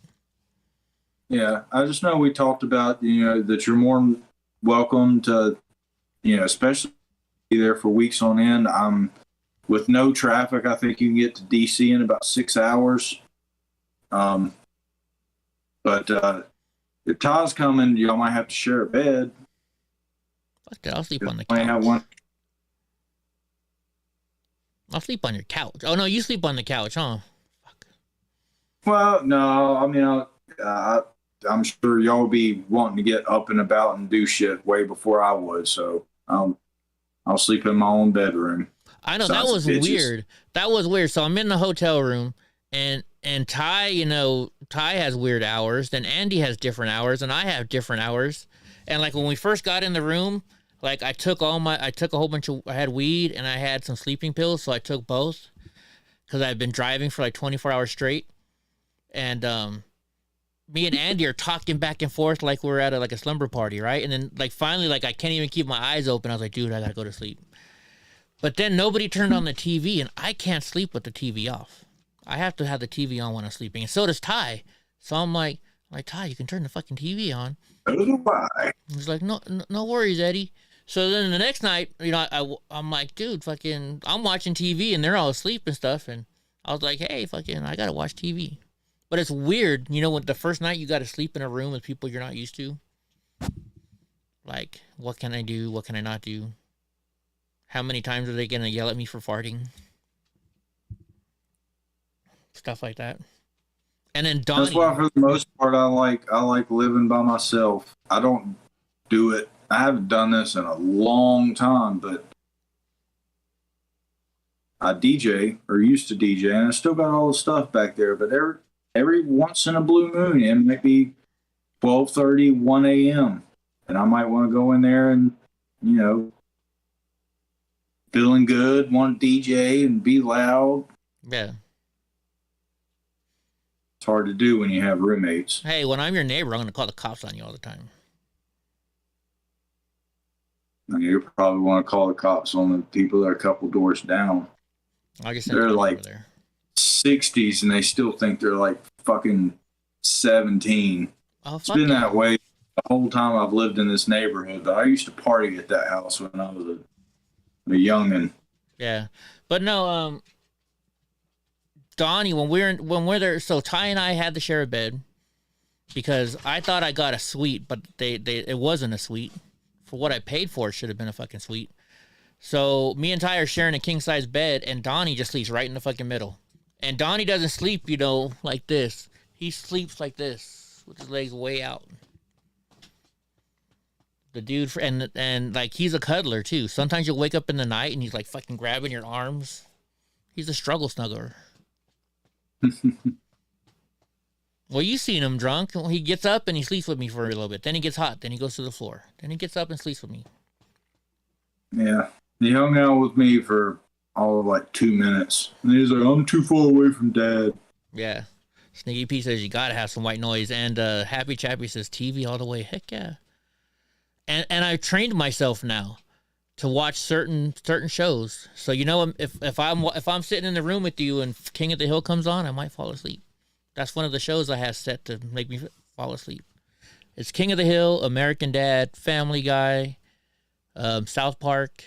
Yeah, I just know we talked about, that you're more welcome to, especially be there for weeks on end. With no traffic, I think you can get to DC in about 6 hours. But if Ty's coming, y'all might have to share a bed. Fuck that, I'll sleep on the couch. I'll sleep on your couch. Oh, no, you sleep on the couch, huh? Fuck. Well, no, I mean, I'm sure y'all will be wanting to get up and about and do shit way before I would, so I'll sleep in my own bedroom. I know, that was weird. That was weird. So I'm in the hotel room, and Ty, Ty has weird hours, then Andy has different hours, and I have different hours. And like when we first got in the room, like I took a whole bunch of, I had weed and I had some sleeping pills, so I took both because I've been driving for like 24 hours straight. And me and Andy are talking back and forth like we're at a slumber party, right? And then like finally, like I can't even keep my eyes open. I was like, dude, I gotta go to sleep. But then nobody turned on the TV, and I can't sleep with the TV off. I have to have the TV on when I'm sleeping, and so does Ty. So I'm like, Ty, you can turn the fucking TV on. He's like, no worries, Eddie. So then the next night, I'm like, dude, fucking, I'm watching TV, and they're all asleep and stuff, and I was like, hey, fucking, I gotta watch TV. But it's weird, when the first night you gotta sleep in a room with people you're not used to. Like, what can I do? What can I not do? How many times are they going to yell at me for farting? Stuff like that. And then Donnie. That's why, for the most part, I like living by myself. I don't do it. I haven't done this in a long time, but I DJ, or used to DJ, and I still got all the stuff back there. But every once in a blue moon, it might be 12:30, 1 a.m., and I might want to go in there and, feeling good, want to DJ and be loud. Yeah. It's hard to do when you have roommates. Hey, when I'm your neighbor, I'm going to call the cops on you all the time. You probably want to call the cops on the people that are a couple doors down. They're like 60s and they still think they're like fucking 17. Oh, it's been that way the whole time I've lived in this neighborhood. But I used to party at that house when I was a youngin'. Yeah, but no, Donnie, when we're there, so Ty and I had to share a bed because I thought I got a suite, but it wasn't a suite. For what I paid for, it should have been a fucking suite. So me and Ty are sharing a king size bed, and Donnie just sleeps right in the fucking middle. And Donnie doesn't sleep, like this. He sleeps like this with his legs way out. The dude, and like, he's a cuddler too. Sometimes you'll wake up in the night and he's like fucking grabbing your arms. He's a struggle snuggler. Well, you seen him drunk. He gets up and he sleeps with me for a little bit. Then he gets hot. Then he goes to the floor. Then he gets up and sleeps with me. Yeah. He hung out with me for all of like 2 minutes. And he was like, I'm too far away from Dad. Yeah. Sneaky P says you gotta have some white noise. And Happy Chappy says TV all the way. Heck yeah. And I've trained myself now to watch certain shows. So if I'm sitting in the room with you and King of the Hill comes on, I might fall asleep. That's one of the shows I have set to make me fall asleep. It's King of the Hill, American Dad, Family Guy, South Park,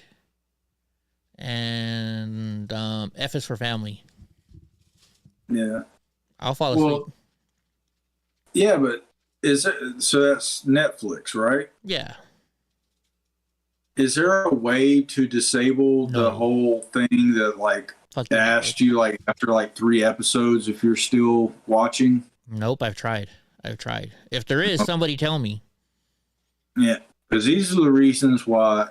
and F is for Family. Yeah. I'll fall asleep. Well, yeah, but so that's Netflix, right? Yeah. Is there a way to disable the whole thing that like asked you like after like 3 episodes if you're still watching? Nope, I've tried. If there is, somebody tell me. Yeah, because these are the reasons why,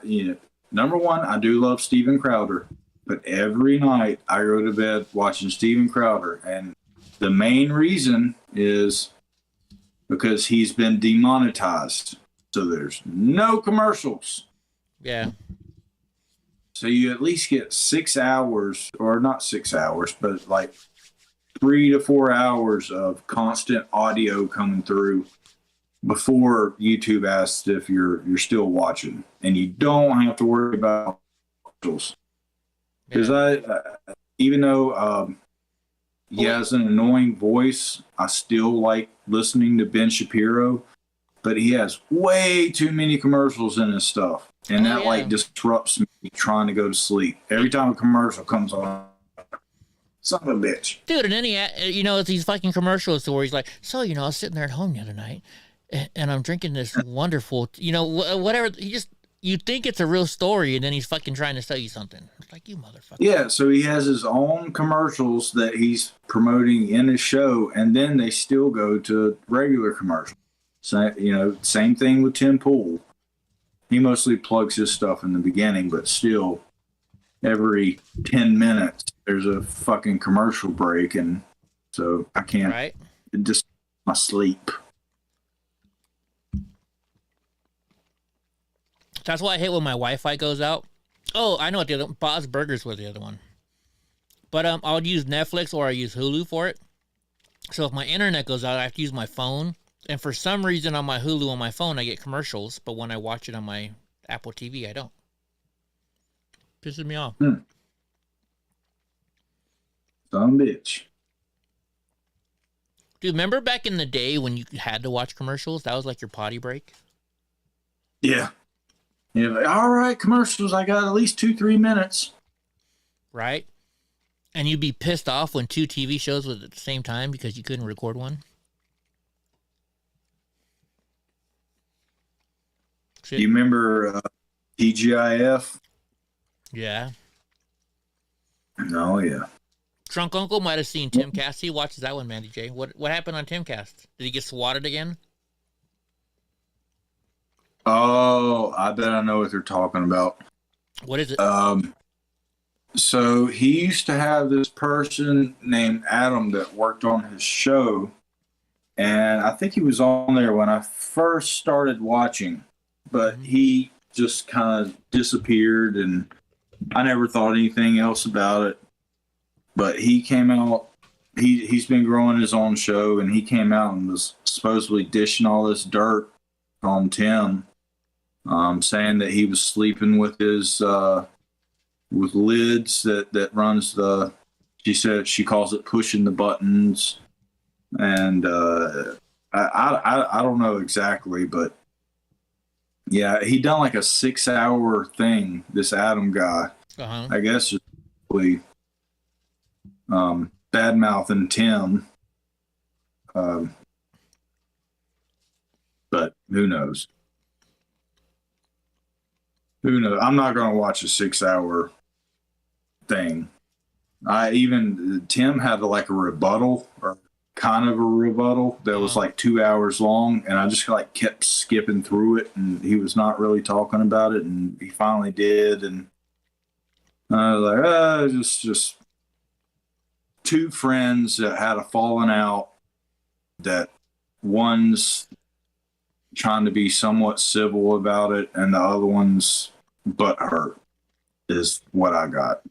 number one, I do love Steven Crowder, but every night I go to bed watching Steven Crowder. And the main reason is because he's been demonetized. So there's no commercials. Yeah. So you at least get 6 hours, or not 6 hours, but like 3 to 4 hours of constant audio coming through before YouTube asks if you're still watching, and you don't have to worry about commercials. Because even though he has an annoying voice, I still like listening to Ben Shapiro, but he has way too many commercials in his stuff, and that like disrupts me trying to go to sleep. Every time a commercial comes on, son of a bitch. Dude, and then it's these fucking commercials where he's like, so, I was sitting there at home the other night and I'm drinking this wonderful, whatever. You think it's a real story and then he's fucking trying to sell you something. It's like, you motherfucker. Yeah, so he has his own commercials that he's promoting in his show, and then they still go to regular commercials. So, same thing with Tim Pool. He mostly plugs his stuff in the beginning, but still every 10 minutes there's a fucking commercial break, and so I can't. Right. It just my sleep. That's why I hate when my Wi-Fi goes out. Oh, I know what the other Bob's Burgers was the other one. But I'll use Netflix or I use Hulu for it. So if my internet goes out, I have to use my phone. And for some reason on my Hulu on my phone, I get commercials. But when I watch it on my Apple TV, I don't. Pisses me off. Son of a bitch. Dude, remember back in the day when you had to watch commercials? That was like your potty break? Yeah. Yeah, like, all right, commercials. I got at least 2-3 minutes. Right? And you'd be pissed off when 2 TV shows was at the same time because you couldn't record one. Do you remember TGIF? Yeah. Oh, yeah. Drunk Uncle might have seen Timcast. He watches that one, Mandy J. What happened on Timcast? Did he get swatted again? Oh, I bet I know what they're talking about. What is it? So he used to have this person named Adam that worked on his show, and I think he was on there when I first started watching, but he just kind of disappeared, and I never thought anything else about it. But he came out, he's been growing his own show, and he came out and was supposedly dishing all this dirt on Tim, saying that he was sleeping with his with lids that runs the. She said she calls it pushing the buttons, and I don't know exactly, but yeah, he done like a 6-hour thing. This Adam guy, I guess, just really bad mouthing Tim, but who knows? Who knows? I'm not going to watch a 6-hour thing. Tim had like a rebuttal, or kind of a rebuttal that was like 2 hours long, and I just like kept skipping through it, and he was not really talking about it, and he finally did, and I was like, just 2 friends that had a falling out, that one's trying to be somewhat civil about it, and the other one's butthurt is what I got.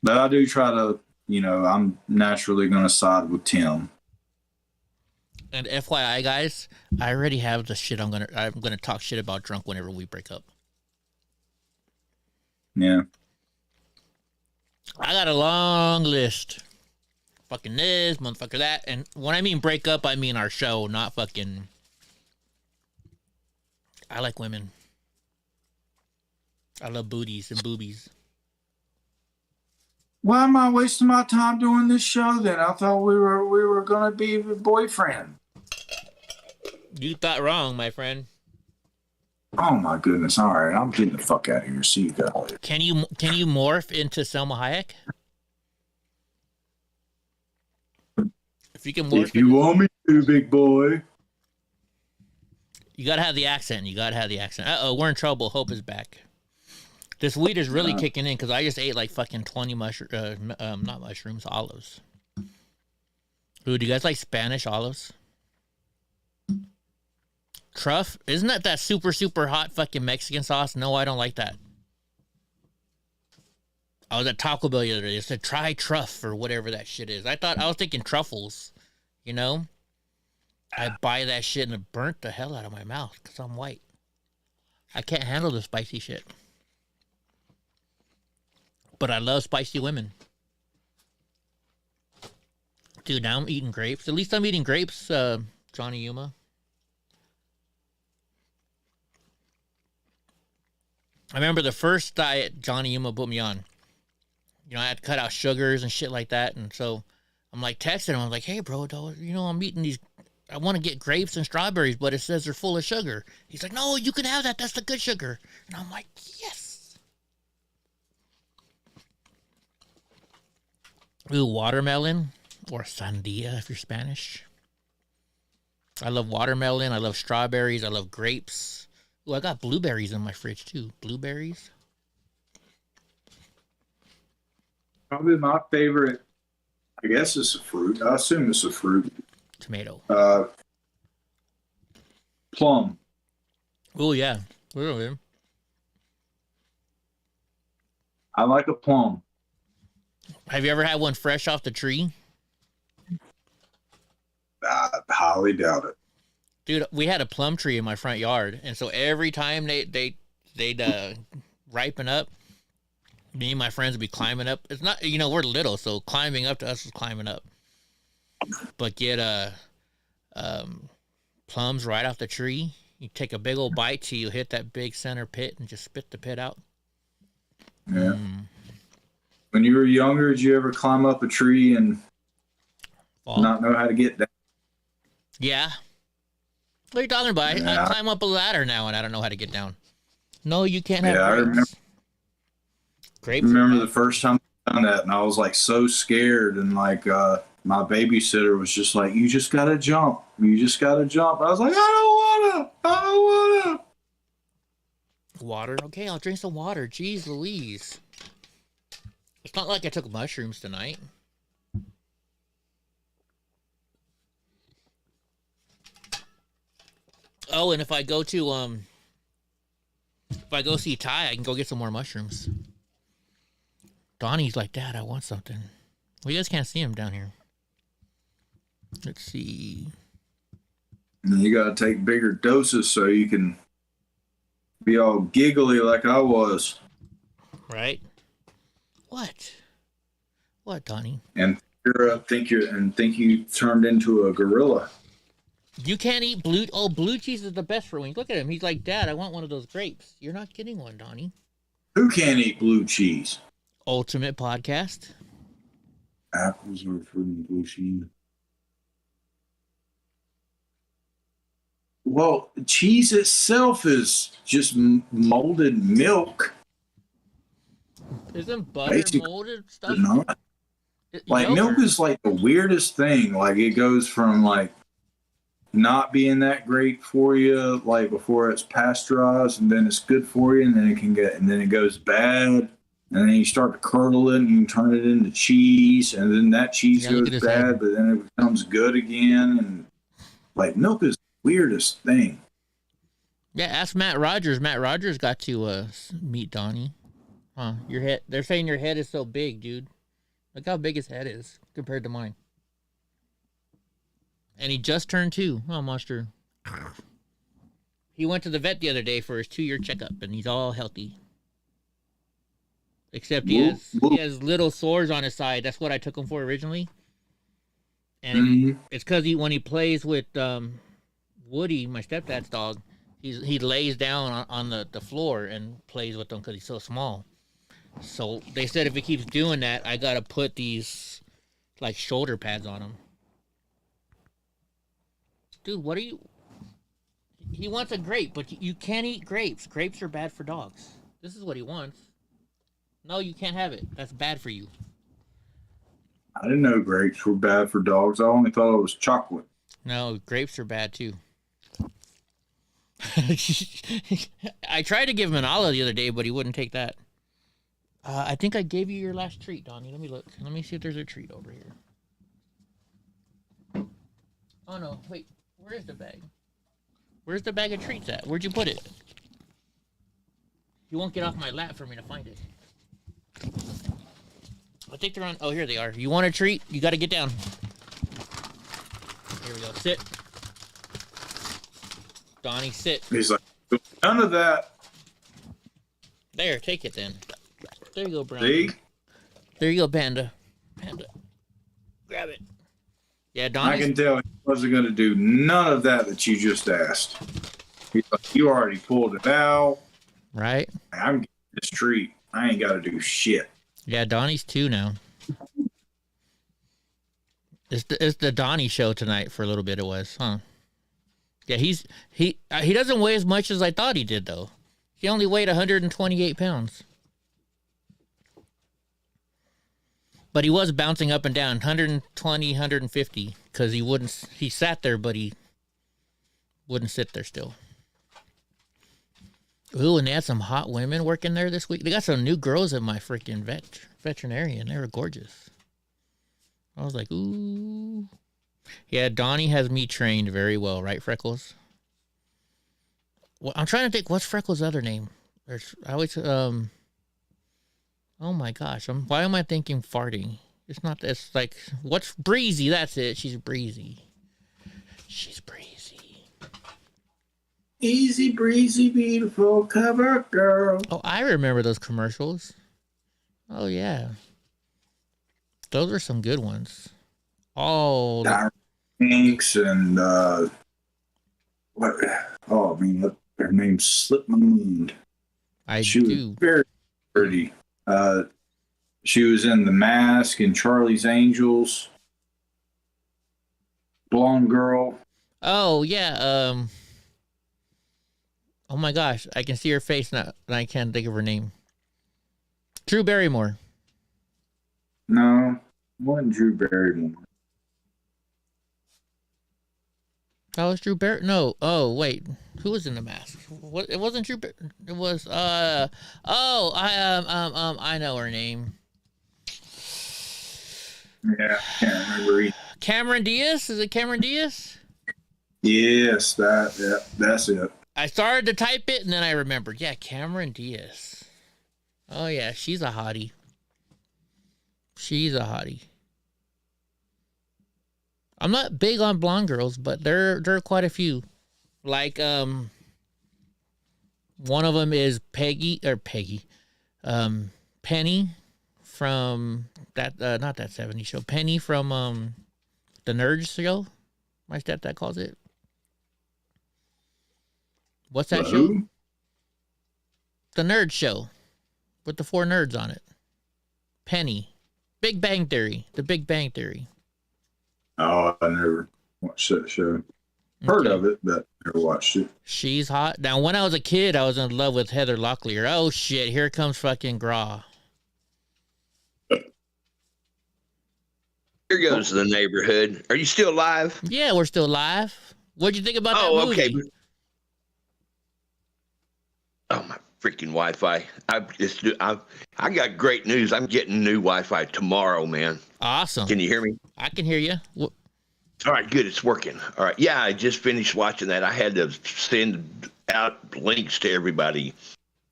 But I do try to, I'm naturally going to side with Tim. And FYI, guys, I already have the shit I'm gonna talk shit about Drunk whenever we break up. Yeah. I got a long list. Fucking this, motherfucker that. And when I mean break up, I mean our show, not fucking... I like women. I love booties and boobies. Why am I wasting my time doing this show then? I thought we were gonna be boyfriend. You thought wrong, my friend. Oh my goodness! All right, I'm getting the fuck out of here. See you guys later. Can you morph into Selma Hayek? If you can morph, if you want me to, big boy. You gotta have the accent. Uh-oh, we're in trouble. Hope is back. This weed is really kicking in because I just ate like fucking 20 not mushrooms, olives. Ooh, do you guys like Spanish olives? Truff? Isn't that super, super hot fucking Mexican sauce? No, I don't like that. I was at Taco Bell the other day. It said try truff or whatever that shit is. I was thinking truffles, you know? I buy that shit and it burnt the hell out of my mouth because I'm white. I can't handle the spicy shit. But I love spicy women. Dude, now I'm eating grapes. At least I'm eating grapes, Johnny Yuma. I remember the first diet Johnny Yuma put me on. You know, I had to cut out sugars and shit like that. And so I'm like texting him. I'm like, hey, bro, you know, I'm eating these. I want to get grapes and strawberries, but it says they're full of sugar. He's like, no, you can have that. That's the good sugar. And I'm like, yes. Ooh, watermelon or sandia if you're Spanish. I love watermelon. I love strawberries. I love grapes. Ooh, I got blueberries in my fridge too. Blueberries. Probably my favorite, I guess it's a fruit. I assume it's a fruit. Tomato. Plum. Oh, yeah. Really? I like a plum. Have you ever had one fresh off the tree? I highly doubt it. Dude, we had a plum tree in my front yard, and so every time they'd ripen up, me and my friends would be climbing up. It's not, you know, we're little, so climbing up to us is climbing up. But get plums right off the tree. You take a big old bite till you hit that big center pit and just spit the pit out. Yeah. When you were younger, did you ever climb up a tree and not know how to get down? Yeah. What are you talking about? Yeah. I climb up a ladder now and I don't know how to get down. No, you can't have grapes. I remember the first time I done that, and I was like so scared, and like my babysitter was just like, "You just gotta jump. You just gotta jump." I was like, I don't wanna. Water? Okay, I'll drink some water. Jeez Louise. It's not like I took mushrooms tonight. Oh, and if I go see Ty, I can go get some more mushrooms. Donnie's like, Dad, I want something. Well, you guys can't see him down here. Let's see. And you gotta take bigger doses so you can be all giggly like I was. Right? What? What, Donnie? And think you turned into a gorilla. You can't eat blue cheese is the best for wings. Look at him. He's like, Dad, I want one of those grapes. You're not getting one, Donnie. Who can't eat blue cheese? Ultimate podcast. Apples are fruit and blue cheese. Well, cheese itself is just molded milk. Isn't butter Basically, molded stuff? Not. Like milk is like the weirdest thing. Like it goes from like not being that great for you, like before it's pasteurized, and then it's good for you, and then it goes bad, and then you start to curdle it, and you can turn it into cheese, and then that cheese goes bad, but then it becomes good again, and like milk is the weirdest thing. Yeah, ask Matt Rogers. Matt Rogers got to meet Donnie. Huh? Your head. They're saying your head is so big, dude. Look how big his head is compared to mine. And he just turned 2. Oh, monster. He went to the vet the other day for his 2-year checkup, and he's all healthy. Except he has little sores on his side. That's what I took him for originally. And it's because when he plays with Woody, my stepdad's dog, he lays down on the floor and plays with them because he's so small. So they said if he keeps doing that, I gotta put these like shoulder pads on him. Dude, what are you? He wants a grape, but you can't eat grapes. Grapes are bad for dogs. This is what he wants. No, you can't have it. That's bad for you. I didn't know grapes were bad for dogs. I only thought it was chocolate. No, grapes are bad too. I tried to give him an olive the other day, but he wouldn't take that. I think I gave you your last treat, Donnie. Let me look. Let me see if there's a treat over here. Oh, no. Wait. Where is the bag? Where's the bag of treats at? Where'd you put it? You won't get off my lap for me to find it. I think they're on. Oh, here they are. You want a treat? You got to get down. Here we go. Sit. Donnie, sit. He's like, none of that. There, take it then. There you go, Brown. See? There you go, Panda. Panda. Grab it. Yeah, Donnie. I can tell he wasn't going to do none of that you just asked. He's like, you already pulled it out. Right? I'm getting this treat. I ain't got to do shit. Yeah, Donnie's 2 now. It's the Donnie show tonight for a little bit. It was, huh? Yeah, he doesn't weigh as much as I thought he did though. He only weighed 128 pounds. But he was bouncing up and down, 120, 150, because he sat there, but he wouldn't sit there still. Ooh, and they had some hot women working there this week. They got some new girls at my freaking veterinarian. They were gorgeous. I was like, ooh. Yeah, Donnie has me trained very well, right, Freckles? Well, I'm trying to think, what's Freckles' other name? Oh my gosh, why am I thinking farting? It's not, it's like, what's Breezy? That's it, she's Breezy. She's Breezy. Easy breezy, beautiful cover girl. Oh, I remember those commercials. Oh, yeah. Those are some good ones. Oh, Thanks and what? Oh, I mean, her name slipped my mind. She was very pretty. She was in The Mask and Charlie's Angels. Blonde girl. Oh yeah. Oh my gosh, I can see her face now, and I can't think of her name. Drew Barrymore. No, it wasn't Drew Barrymore. That was Drew Barrymore. No. Oh wait, who was in The Mask? What? It wasn't Drew. It was. I know her name. Yeah, I can't remember either. Cameron Diaz? Is it Cameron Diaz? Yes, that's it. I started to type it and then I remembered. Yeah, Cameron Diaz. Oh yeah, she's a hottie. She's a hottie. I'm not big on blonde girls, but there are quite a few. Like one of them is Penny from that not that 70s show. Penny from the Nerds show. My stepdad calls it. What's that show? The Nerd Show with the 4 nerds on it. Penny. Big Bang Theory. The Big Bang Theory. Oh, I never watched that show. Heard of it, but never watched it. She's hot. Now, when I was a kid, I was in love with Heather Locklear. Oh, shit. Here comes fucking Graw. Here goes the neighborhood. Are you still alive? Yeah, we're still live. What'd you think about that movie? Okay. Oh, my freaking Wi-Fi. I got great news. I'm getting new Wi-Fi tomorrow, man. Awesome. Can you hear me? I can hear you. All right, good. It's working. All right. Yeah, I just finished watching that. I had to send out links to everybody.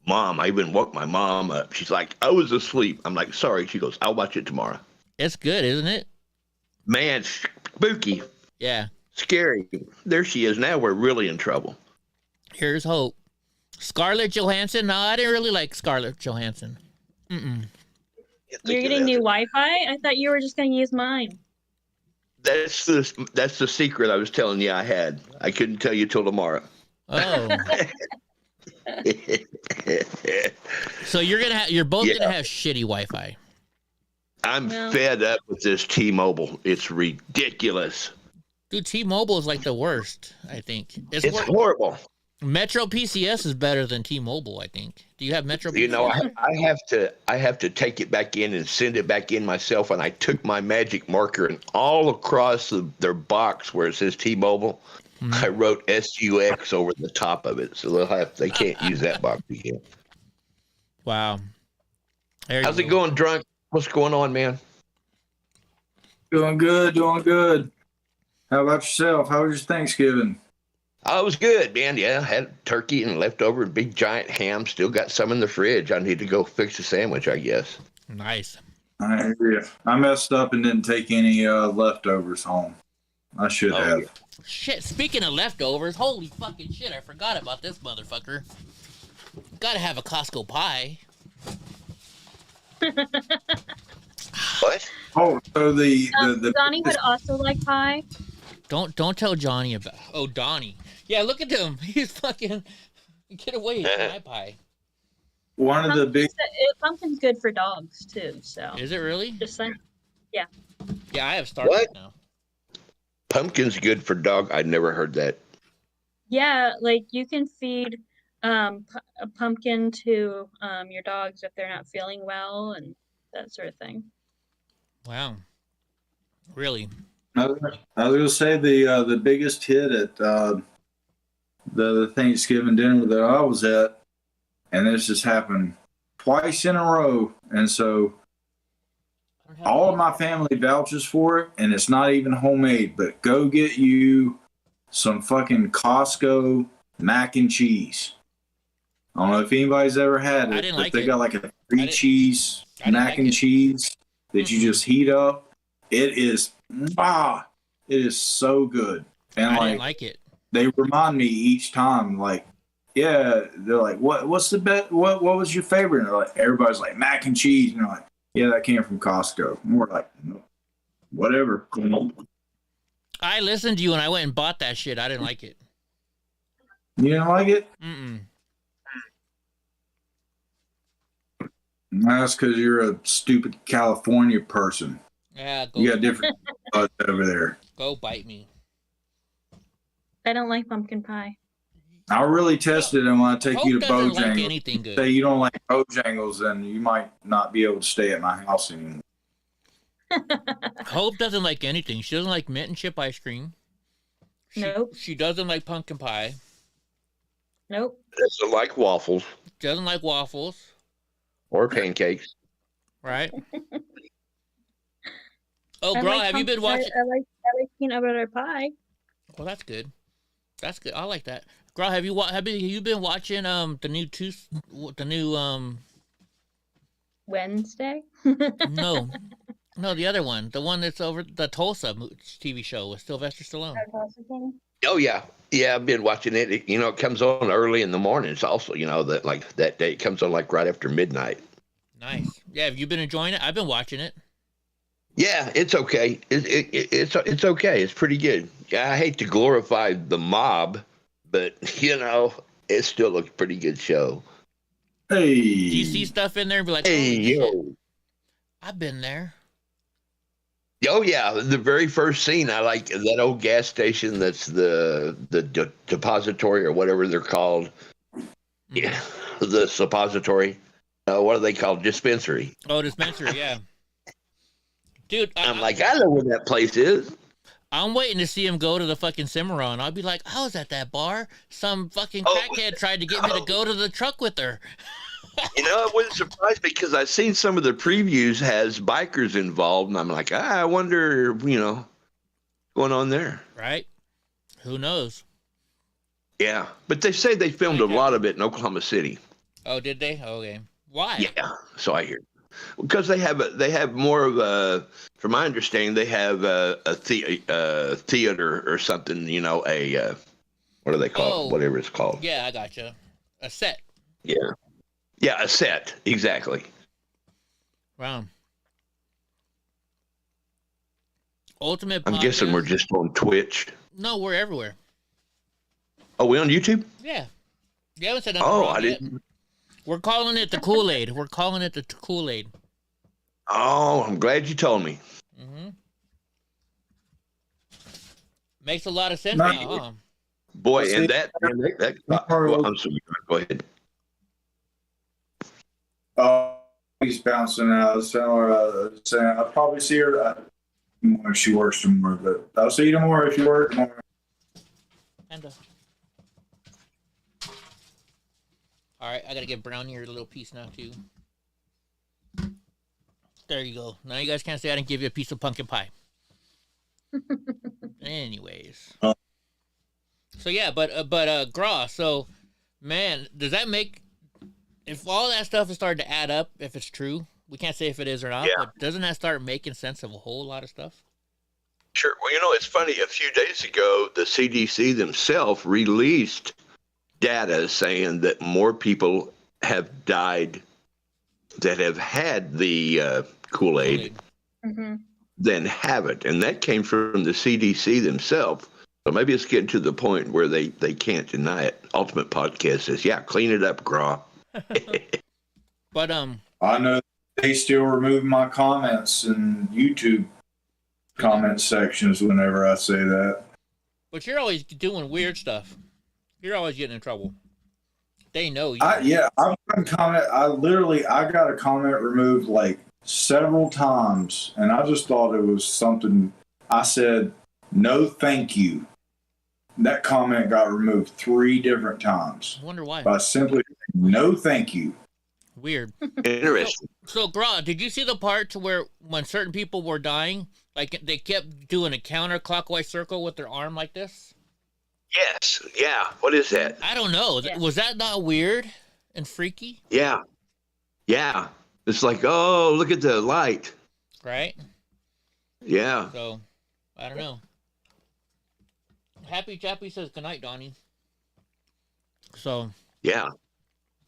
Mom, I even woke my mom up. She's like, I was asleep. I'm like, sorry. She goes, I'll watch it tomorrow. It's good, isn't it? Man, spooky. Yeah. Scary. There she is. Now we're really in trouble. Here's hope. Scarlett Johansson. No, I didn't really like Scarlett Johansson. You're getting new Wi-Fi? I thought you were just going to use mine. That's the secret I was telling you I had. I couldn't tell you till tomorrow. Oh. So you're both gonna have shitty Wi-Fi. I'm fed up with this T-Mobile. It's ridiculous. Dude, T-Mobile is like the worst, I think. It's horrible. Metro PCS is better than T-Mobile, I think. Do you have Metro PCS? You know, I have to take it back in and send it back in myself, and I took my magic marker and all across their box where it says T-Mobile, I wrote SUX over the top of it, so they can't use that box again. Wow. How's it going, Drunk? What's going on, man? Doing good, doing good. How about yourself? How was your Thanksgiving? Oh, it was good, man. Yeah, had turkey and leftover big giant ham. Still got some in the fridge. I need to go fix a sandwich, I guess. Nice. I hear you. I messed up and didn't take any leftovers home. I should have. Yeah. Shit, speaking of leftovers, holy fucking shit, I forgot about this motherfucker. Gotta have a Costco pie. What? Oh, so the Donnie would also like pie. Don't tell Johnny about. Oh, Donnie. Yeah, look at him. He's fucking. Get away from my pie. One of the big. Pumpkin's good for dogs too. So. Is it really? Just saying. Yeah. Yeah, I have started What? now. Pumpkin's good for dog. I'd never heard that. Yeah, like you can feed a pumpkin to your dogs if they're not feeling well and that sort of thing. Wow. Really? I was gonna say the biggest hit at the Thanksgiving dinner that I was at, and this just happened twice in a row, and so all of my family vouches for it, and it's not even homemade. But go get you some fucking Costco mac and cheese. I don't know if anybody's ever had it, but they got like a three cheese mac and cheese that you just heat up. It is it is so good. And I didn't like it. They remind me each time, like, yeah, they're like, what's the best? What was your favorite? And they're like, everybody's like mac and cheese, and they're like, yeah, that came from Costco. And we're like, no, whatever. I listened to you and I went and bought that shit. I didn't like it. You didn't like it? Mm-mm. That's because you're a stupid California person. Yeah, you got different over there. Go bite me. I don't like pumpkin pie. I'll really test it, and when I take you to Bojangles, like anything good. Say you don't like Bojangles, then you might not be able to stay at my house anymore. Hope doesn't like anything. She doesn't like mint and chip ice cream. Nope. She doesn't like pumpkin pie. Nope. Doesn't like waffles. Doesn't like waffles. Or pancakes. Right. Oh, girl, have you been watching? I like peanut butter pie. Well, that's good. That's good. I like that. Girl, have you been watching the new Wednesday? No, the other one, the one that's over the Tulsa TV show with Sylvester Stallone. Oh yeah, I've been watching it. It comes on early in the morning. It's also that day it comes on like right after midnight. Nice. Yeah, have you been enjoying it? I've been watching it. Yeah, it's okay. It's okay. It's pretty good. Yeah, I hate to glorify the mob, but it still a pretty good show. Hey, do you see stuff in there and be like, hey, yo, I've been there. Oh yeah, the very first scene, I like that old gas station. That's the depository or whatever they're called. Yeah, the suppository. What are they called? Dispensary. Oh, dispensary. Yeah. Dude, I know where that place is. I'm waiting to see him go to the fucking Cimarron. I'll be like, I was at that bar. Some fucking crackhead tried to get me to go to the truck with her. It wouldn't surprise me because I've seen some of the previews has bikers involved, and I'm like, I wonder, going on there. Right? Who knows? Yeah, but they say they filmed a lot of it in Oklahoma City. Oh, did they? Okay. Why? Yeah, so I hear. Because they have more of a, from my understanding, they have a theater or something. What do they call it? Whatever it's called. Yeah, I gotcha. A set. Yeah, a set exactly. Wow. Ultimate I'm Podcast. guessing we're just on Twitch. No, we're everywhere. Oh, we on YouTube? Yeah. You haven't said nothing Oh, wrong I yet. didn't. We're calling it the Kool-Aid. We're calling it the Kool-Aid. Oh, I'm glad you told me. Mm-hmm. Makes a lot of sense No. now, huh? Boy, See, and that well, I'm sorry. Go ahead. He's bouncing out. So I'll probably see her more if she works tomorrow, but I'll see you tomorrow if you work tomorrow. And all right, I gotta give Brownie her little piece now too. There you go. Now you guys can't say I didn't give you a piece of pumpkin pie. Anyways, so yeah, but Gra. So, man, does that make if all that stuff is starting to add up? If it's true, we can't say if it is or not. Yeah. But doesn't that start making sense of a whole lot of stuff? Sure. Well, it's funny. A few days ago, the CDC themselves released data saying that more people have died that have had the Kool-Aid than haven't. And that came from the CDC themselves. So maybe it's getting to the point where they can't deny it. Ultimate Podcast says, yeah, clean it up, Gra. But I know they still remove my comments in YouTube comment sections whenever I say that. But you're always doing weird stuff. You're always getting in trouble. They know you. I got a comment removed like several times, and I just thought it was something. I said, no, thank you. That comment got removed 3 different times. I wonder why. By simply, no, thank you. Weird. Interesting. So, Gra, did you see the part to where when certain people were dying, like they kept doing a counterclockwise circle with their arm like this? Yes. Yeah. What is that? I don't know. Yeah. Was that not weird and freaky? Yeah. Yeah. It's like, oh, look at the light. Right? Yeah. So, I don't know. Happy Chappy says goodnight, Donnie. So. Yeah.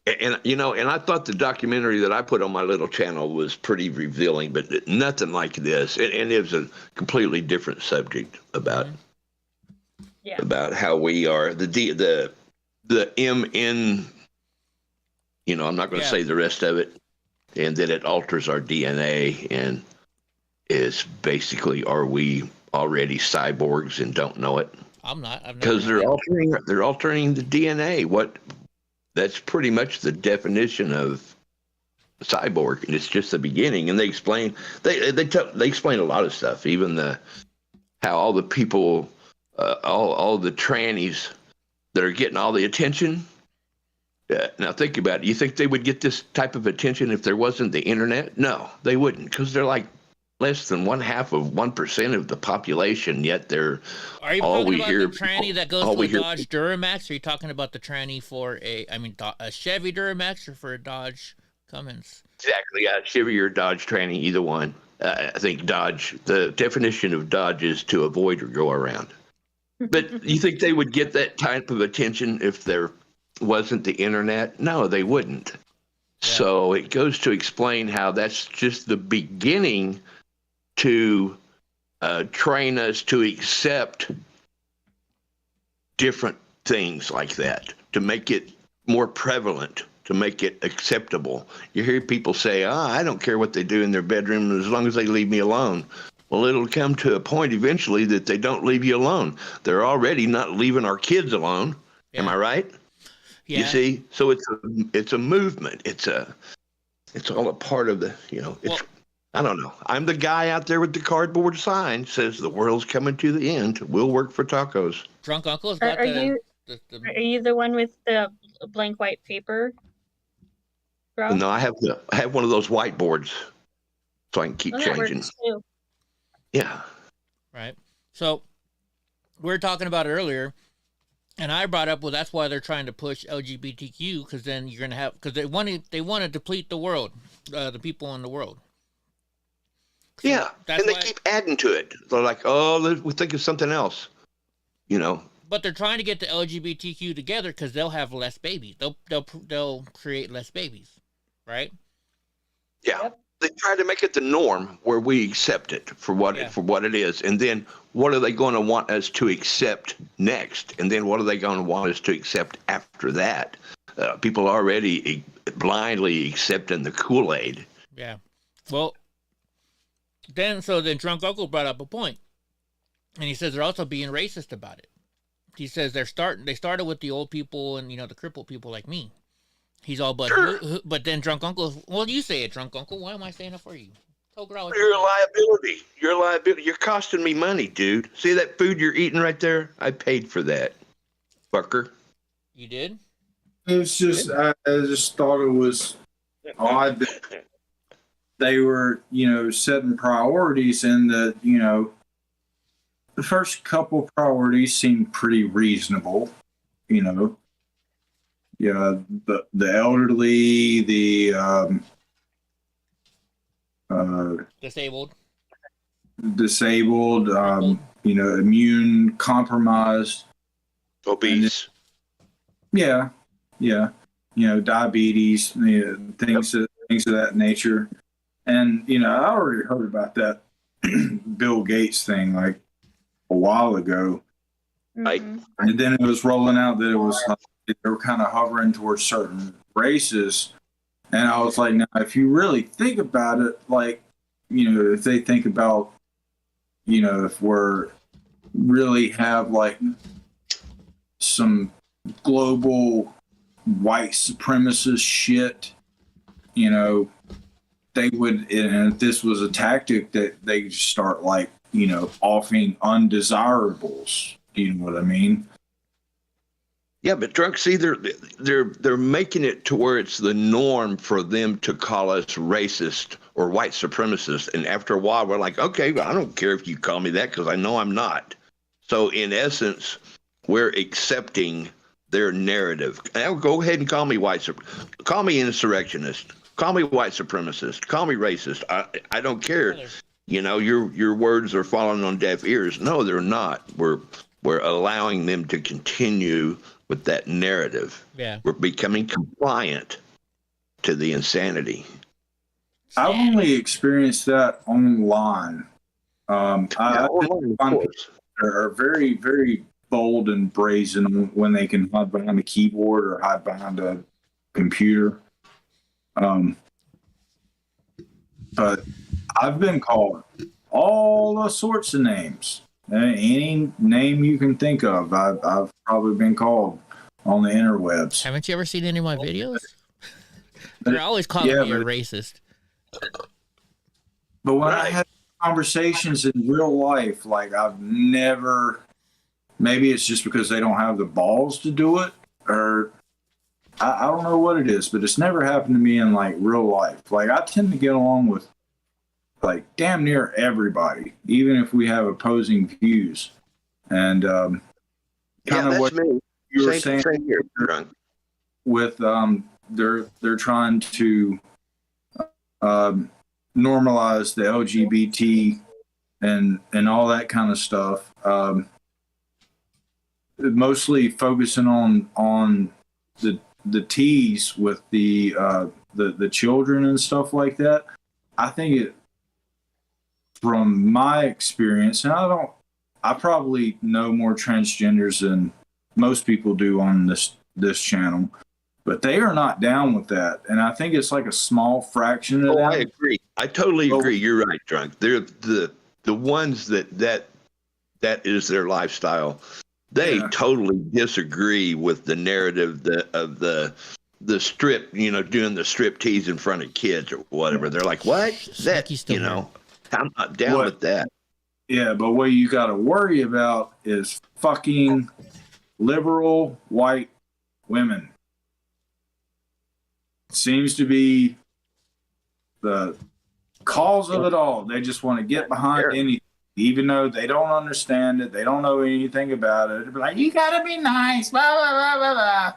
And and I thought the documentary that I put on my little channel was pretty revealing, but nothing like this. And it was a completely different subject about how we are the MN. I'm not going to say the rest of it, and that it alters our DNA and is basically, are we already cyborgs and don't know it? I'm not. Because they're altering the DNA. That's pretty much the definition of cyborg, and it's just the beginning. And they explain they explain a lot of stuff, even how all the people, all the trannies that are getting all the attention. Now think about it. You think they would get this type of attention if there wasn't the internet? No, they wouldn't, because they're like less than 1/2% of the population. Yet they're Are you all talking we about hear. the tranny that goes to a Dodge Duramax? Or are you talking about the tranny for a Chevy Duramax or for a Dodge Cummins? Exactly. Yeah, Chevy or Dodge tranny, either one. I think Dodge. The definition of Dodge is to avoid or go around. But you think they would get that type of attention if there wasn't the internet? No, they wouldn't. Yeah. So it goes to explain how that's just the beginning to train us to accept different things like that, to make it more prevalent, to make it acceptable. You hear people say, I don't care what they do in their bedroom as long as they leave me alone. Well, it'll come to a point eventually that they don't leave you alone. They're already not leaving our kids alone. Yeah. Am I right? Yeah. You see? So it's a movement. It's all a part of the, I don't know. I'm the guy out there with the cardboard sign says the world's coming to the end. We'll work for tacos. Drunk Uncle's got are you the one with the blank white paper? Bro? No, I have one of those whiteboards so I can keep changing. Yeah. Right. So we were talking about it earlier, and I brought up, well, that's why they're trying to push LGBTQ, because then you're going to have, because they want to deplete the world, the people in the world. So yeah, and they keep adding to it. They're like, oh, we think of something else, But they're trying to get the LGBTQ together because they'll have less babies. They'll create less babies, right? Yeah. they try to make it the norm where we accept it for what it is, and then what are they going to want us to accept next, and then what are they going to want us to accept after that? People are already blindly accepting the Kool-Aid. Yeah. Well, then Drunk Uncle brought up a point, and he says they're also being racist about it. He says they started with the old people and the crippled people like me. He's all but then Drunk Uncle. Well, you say it, Drunk Uncle. Why am I saying it for you? You're a liability. You're a liability. You're costing me money, dude. See that food you're eating right there? I paid for that, fucker. You did? It was just, I just thought it was odd that they were, setting priorities, and that, the first couple priorities seemed pretty reasonable, Yeah, the elderly, the disabled, immune compromised, obese. Diabetes, things of that nature. And I already heard about that Bill Gates thing like a while ago. Mm-hmm. And then it was rolling out that it was they were kind of hovering towards certain races. And I was like, now, if you really think about it, like, if they think about, if we're really have like some global white supremacist shit, they would, and if this was a tactic that they start like, offing undesirables, you know what I mean? Yeah, but drunk, see, they're making it to where it's the norm for them to call us racist or white supremacist, and after a while, we're like, okay, I don't care if you call me that because I know I'm not. So in essence, we're accepting their narrative. Now go ahead and call me call me insurrectionist, call me white supremacist, call me racist. I don't care. Your words are falling on deaf ears. No, they're not. We're allowing them to continue with that narrative. Yeah. We're becoming compliant to the insanity. I've only experienced that online. I find people are very, very bold and brazen when they can hide behind a keyboard or hide behind a computer. But I've been called all sorts of names. Any name you can think of, I've probably been called on the interwebs. Haven't you ever seen any of my videos? They're always calling me a racist. But when I have conversations in real life, like I've never, maybe it's just because they don't have the balls to do it, or I don't know what it is, but it's never happened to me in like real life. Like I tend to get along with like damn near everybody, even if we have opposing views. And kind of what you were saying here, with they're trying to normalize the LGBT and all that kind of stuff. Mostly focusing on the T's with the children and stuff like that. I think it, from my experience, and I probably know more transgenders than most people do on this channel, but they are not down with that. And I think it's like a small fraction of them. I agree. I totally agree. You're right, Drunk. They're the ones that is their lifestyle. They totally disagree with the narrative of the strip, doing the strip tease in front of kids or whatever. They're like, what? I'm not down with that. Yeah, but what you got to worry about is fucking liberal white women. Seems to be the cause of it all. They just want to get behind anything, even though they don't understand it. They don't know anything about it. They're like, you got to be nice, blah, blah, blah, blah, blah.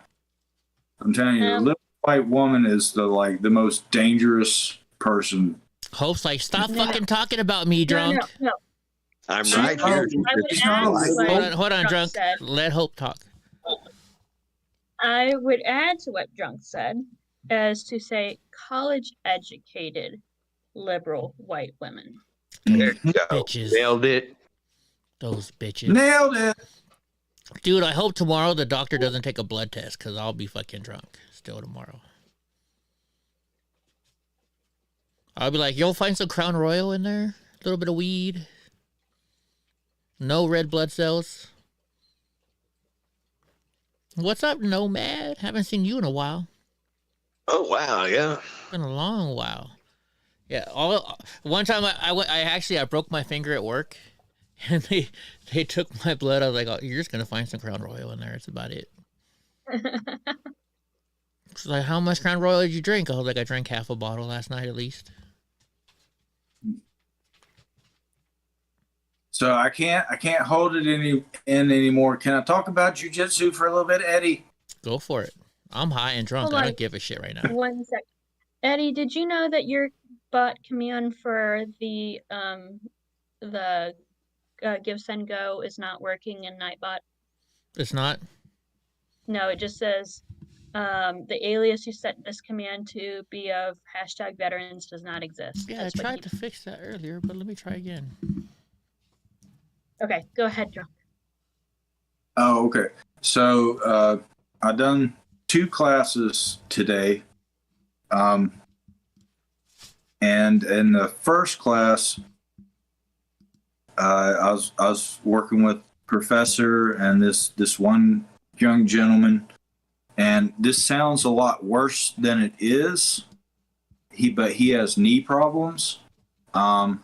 I'm telling you, the liberal white woman is the most dangerous person. Hope's like, stop fucking talking about me, Drunk. No. I'm right here. Hold on, Drunk. Let Hope talk. I would add to what Drunk said as to say college educated liberal white women. There you go. Bitches. Nailed it. Those bitches. Nailed it. Dude, I hope tomorrow the doctor doesn't take a blood test because I'll be fucking drunk still tomorrow. I'll be like, you'll find some Crown Royal in there? A little bit of weed? No red blood cells? What's up, Nomad? Haven't seen you in a while. Oh, wow, yeah. It's been a long while. Yeah, one time I broke my finger at work, and they took my blood. I was like, oh, you're just gonna find some Crown Royal in there. That's about it. She's like, how much Crown Royal did you drink? I was like, I drank half a bottle last night at least. So I can't hold it anymore. Can I talk about jujitsu for a little bit, Eddie? Go for it. I'm high and drunk. I don't give a shit right now. 1 sec. Eddie, did you know that your bot command for the give send go is not working in Nightbot? It's not? No, it just says the alias you set this command to be of #veterans does not exist. Yeah, I tried to fix that earlier, but let me try again. Okay, go ahead, Drunk. Oh, okay. So I done 2 classes today. And in the first class, I was working with Professor and this one young gentleman, and this sounds a lot worse than it is. But he has knee problems, and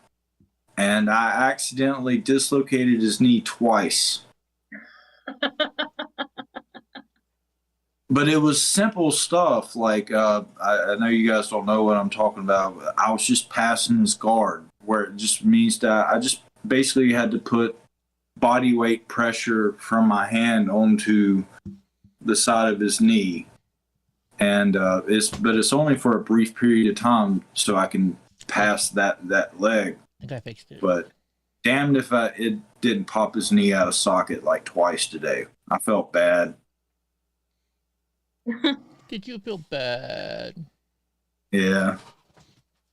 I accidentally dislocated his knee twice. But it was simple stuff. Like, I know you guys don't know what I'm talking about. But I was just passing his guard, where it just means that I just basically had to put body weight pressure from my hand onto the side of his knee. And it's only for a brief period of time, so I can pass that leg. I think I fixed it. But damned if it didn't pop his knee out of socket like twice today. I felt bad. Did you feel bad? Yeah.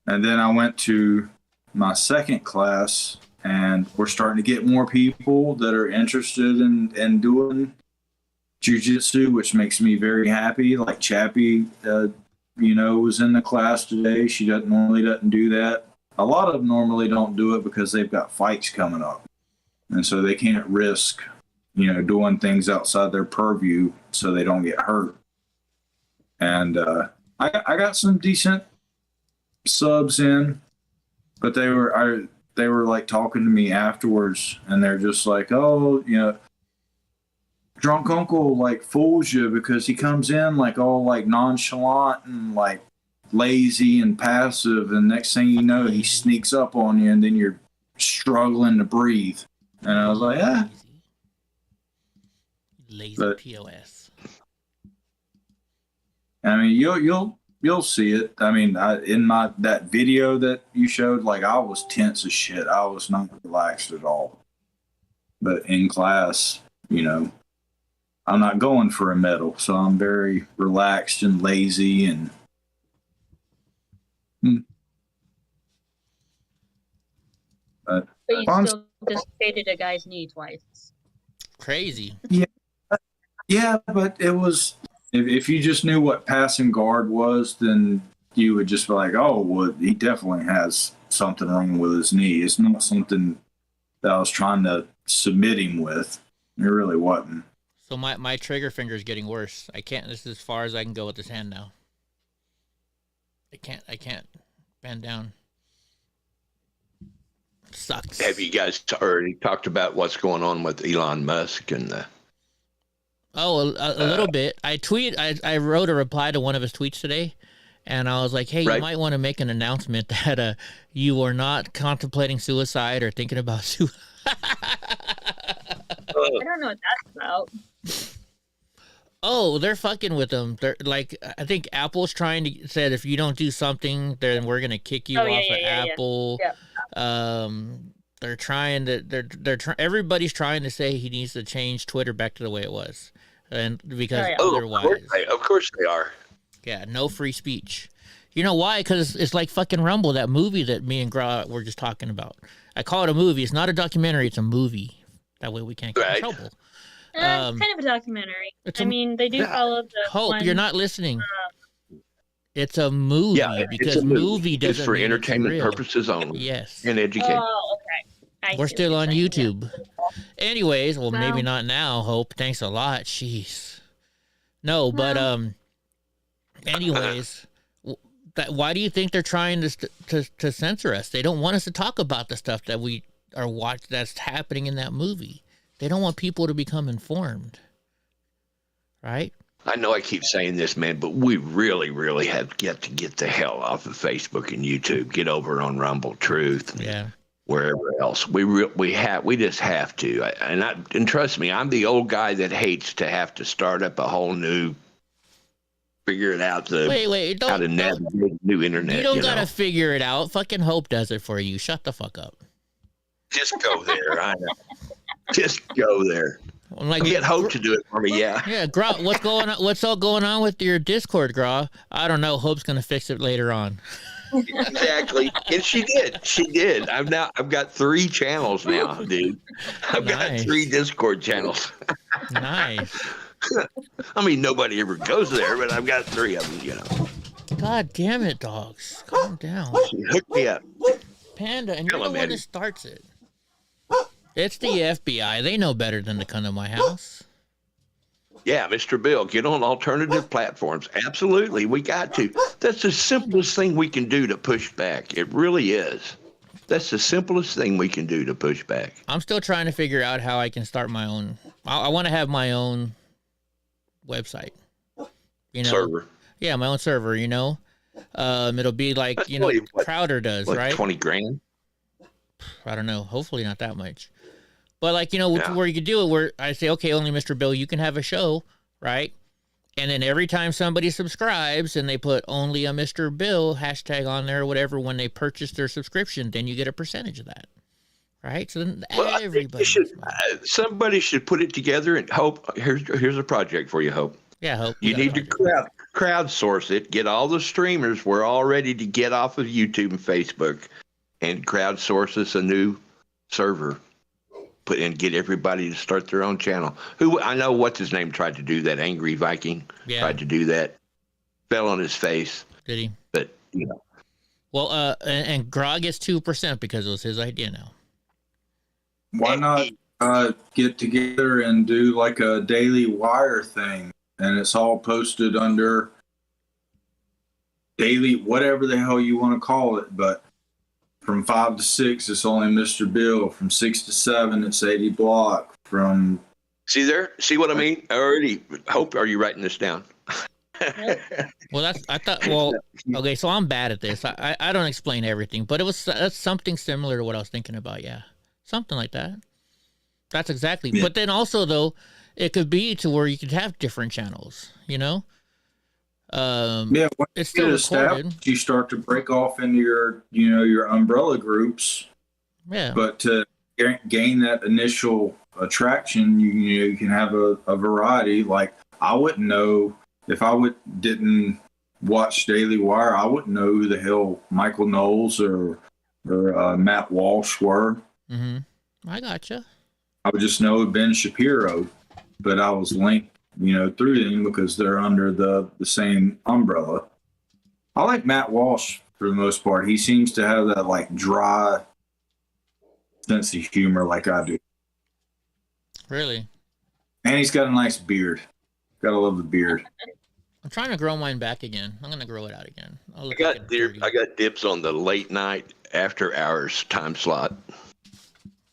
And then I went to my second class, and we're starting to get more people that are interested in doing jiu-jitsu, which makes me very happy. Like Chappie, was in the class today. She normally doesn't do that. A lot of them normally don't do it because they've got fights coming up. And so they can't risk, doing things outside their purview so they don't get hurt. And I got some decent subs in, but they were like talking to me afterwards, and they're just like, oh, Drunk Uncle like fools you because he comes in like all like nonchalant and like lazy and passive, and next thing you know, he sneaks up on you, and then you're struggling to breathe. And I was like, lazy POS. I mean, you'll see it. I mean, in that video that you showed, like I was tense as shit. I was not relaxed at all. But in class, I'm not going for a medal, so I'm very relaxed and lazy and. But you still dislocated a guy's knee twice. Crazy. Yeah, but it was. If you just knew what passing guard was, then you would just be like, oh, well, he definitely has something wrong with his knee. It's not something that I was trying to submit him with. It really wasn't. So my trigger finger is getting worse. This is as far as I can go with this hand now. I can't bend down. Sucks. Have you guys already talked about what's going on with Elon Musk and the... Oh, a little bit. I wrote a reply to one of his tweets today, and I was like, hey, you might want to make an announcement that you are not contemplating suicide or thinking about suicide. I don't know what that's about. Oh, they're fucking with him. They're like, I think Apple's trying to said if you don't do something, then we're gonna kick you off of Apple. Yeah. They're trying to. Everybody's trying to say he needs to change Twitter back to the way it was, and because otherwise, of course they are. Yeah, no free speech. You know why? Because it's like fucking Rumble, that movie that me and Gra were just talking about. I call it a movie. It's not a documentary. It's a movie. That way we can't get in trouble. It's kind of a documentary. I mean, they do follow the Hope, you're not listening. It's a movie because it's a movie doesn't just for mean entertainment it's real. purposes only. Yes. And education. Oh, okay. We're still on YouTube. Yeah. Anyways, well, maybe not now, Hope. Thanks a lot. Jeez. No, but anyways, why do you think they're trying to censor us? They don't want us to talk about the stuff that we are watching that's happening in that movie. They don't want people to become informed. Right? I know I keep saying this, man, but we really, really have got to get the hell off of Facebook and YouTube. Get over on Rumble, Truth, wherever else. We just have to. And trust me, I'm the old guy that hates to have to start up a whole new, figure it out how to navigate the new internet. You don't gotta figure it out. Fucking Hope does it for you. Shut the fuck up. Just go there. I know. Just go there. Like, get Hope to do it for me, yeah. Yeah, Gra, what's going on? What's all going on with your Discord, Gra? I don't know. Hope's gonna fix it later on. Exactly, and she did. I've got 3 channels now, dude. I've got 3 Discord channels. Nice. I mean, nobody ever goes there, but I've got 3 of them. You know. God damn it, dogs! Calm down. Hook me up, Panda, and you're the one that starts it. It's the FBI. They know better than to come to my house. Yeah, Mr. Bill, get on alternative platforms. Absolutely, we got to. That's the simplest thing we can do to push back. It really is. That's the simplest thing we can do to push back. I'm still trying to figure out how I can start my own. I want to have my own website. You know? Server. Yeah, my own server, you know. It'll be like, Crowder does, like right? 20 grand? I don't know. Hopefully not that much. But like, where you could do it where I say, okay, only Mr. Bill, you can have a show, right? And then every time somebody subscribes and they put only a Mr. Bill hashtag on there or whatever when they purchase their subscription, then you get a percentage of that. Right? So then everybody somebody should put it together and Hope, here's a project for you, Hope. Yeah, Hope. You need to crowdsource it, get all the streamers. We're all ready to get off of YouTube and Facebook and crowdsource us a new server. Put and get everybody to start their own channel. Who I know, what's his name, tried to do that. Angry Viking tried to do that. Fell on his face. Did he? But Well, and Grog gets 2% because it was his idea now. Why not get together and do like a Daily Wire thing, and it's all posted under daily, whatever the hell you want to call it, but. From 5 to 6, it's only Mr. Bill. From 6 to 7, it's EddieBlock. From see what I mean? Hope, are you writing this down? Well, okay, so I'm bad at this. I don't explain everything, but that's something similar to what I was thinking about. Yeah, something like that. That's exactly. Yeah. But then also though, it could be to where you could have different channels. You know. When it's still recorded. You start to break off into your umbrella groups. Yeah. But to gain that initial attraction, you can have a variety. Like I wouldn't know if I didn't watch Daily Wire. I wouldn't know who the hell Michael Knowles or Matt Walsh were. Mm-hmm. I gotcha. I would just know Ben Shapiro, but I was linked. Through them because they're under the same umbrella. I like Matt Walsh for the most part. He seems to have that like dry sense of humor like I do. Really? And he's got a nice beard. Gotta love the beard. I'm trying to grow mine back again. I'm gonna grow it out again. I got dibs on the late night after hours time slot.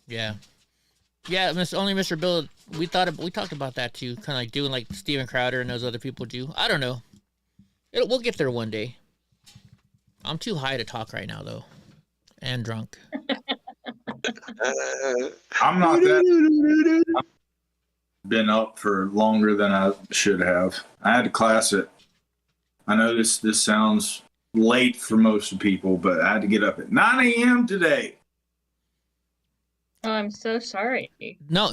Yeah. Yeah, only Mr. Bill. We talked about that too, kind of like doing like Steven Crowder and those other people do. I don't know. We'll get there one day. I'm too high to talk right now though, and drunk. I'm not that. I've been up for longer than I should have. I had to class it. I know this sounds late for most people, but I had to get up at 9 a.m. today. Oh, I'm so sorry. No,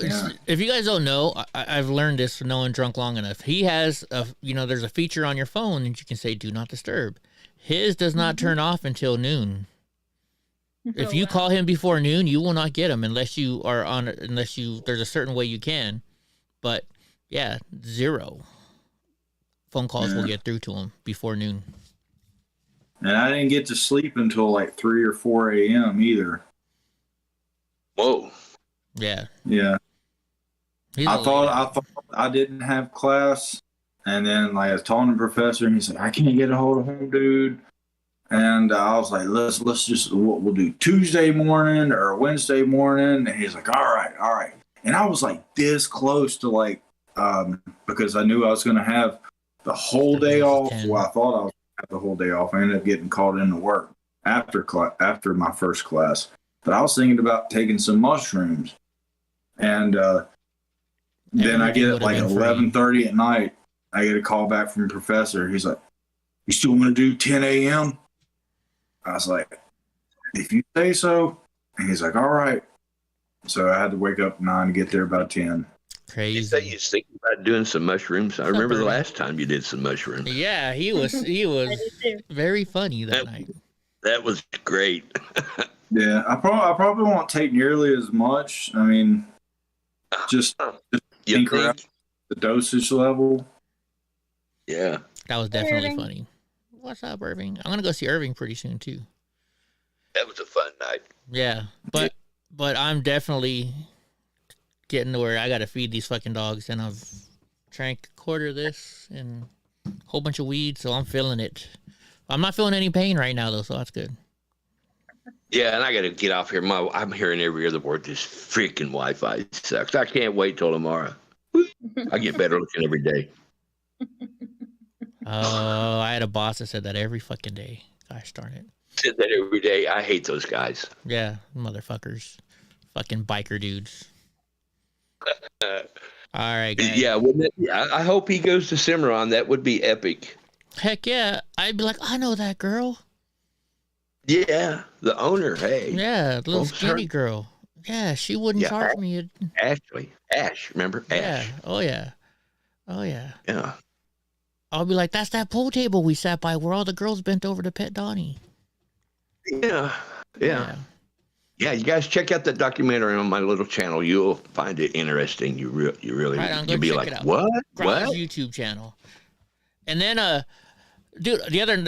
if you guys don't know, I've learned this from knowing Drunk long enough. He has there's a feature on your phone and you can say "Do not disturb." His does not turn off until noon. If Oh, you wow. call him before noon, you will not get him unless there's a certain way you can. But yeah, 0 phone calls will get through to him before noon. And I didn't get to sleep until like 3 or 4 a.m. either. Whoa. Yeah. Yeah. I thought I didn't have class, and then like I was talking to the professor, and he's like, I can't get a hold of him, dude. And I was like, let's just we'll do Tuesday morning or Wednesday morning. And he's like, all right. And I was like this close to like because I knew I was going to have the whole day off. Well, I thought I was going to have the whole day off. I ended up getting called into work after my first class. But I was thinking about taking some mushrooms, and then I get like 11:30 at night. I get a call back from the professor. He's like, "You still want to do 10 a.m.?" I was like, "If you say so." And he's like, "All right." So I had to wake up at 9 to get there about 10. Crazy. You say you're thinking about doing some mushrooms. I remember the last time you did some mushrooms. Yeah, he was very funny that night. That was great. Yeah, I probably won't take nearly as much. I mean, just think around the dosage level. Yeah. That was definitely funny. What's up, Irving? I'm gonna go see Irving pretty soon too. That was a fun night. Yeah, but I'm definitely getting to where I gotta feed these fucking dogs, and I've drank a quarter of this and a whole bunch of weed, so I'm feeling it. I'm not feeling any pain right now though, so that's good. Yeah, and I got to get off here. I'm hearing every other word. This freaking Wi-Fi sucks. I can't wait till tomorrow. I get better looking every day. Oh, I had a boss that said that every fucking day. Gosh darn it. Said that every day. I hate those guys. Yeah, motherfuckers. Fucking biker dudes. All right, guys. Yeah, I hope he goes to Cimarron. That would be epic. Heck yeah. I'd be like, I know that girl. Yeah, the owner. Hey. Yeah, the little skinny girl. Yeah, she wouldn't charge me. Ash, remember? Yeah. Ash. Oh, yeah. Oh, yeah. Yeah. I'll be like, that's that pool table we sat by where all the girls bent over to pet Donnie. Yeah. Yeah, you guys check out that documentary on my little channel. You'll find it interesting. You really Right, you'll be like, what? What? YouTube channel. And then, dude,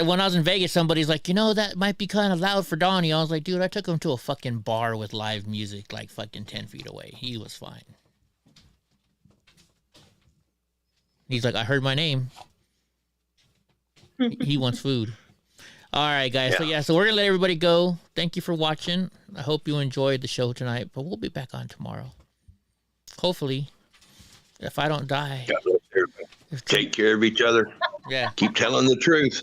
when I was in Vegas, somebody's like, that might be kind of loud for Donnie. I was like, dude, I took him to a fucking bar with live music like fucking 10 feet away. He was fine. He's like, I heard my name. He wants food. All right, guys. So we're going to let everybody go. Thank you for watching. I hope you enjoyed the show tonight, but we'll be back on tomorrow. Hopefully, if I don't die. Take care of each other. Yeah. Keep telling the truth.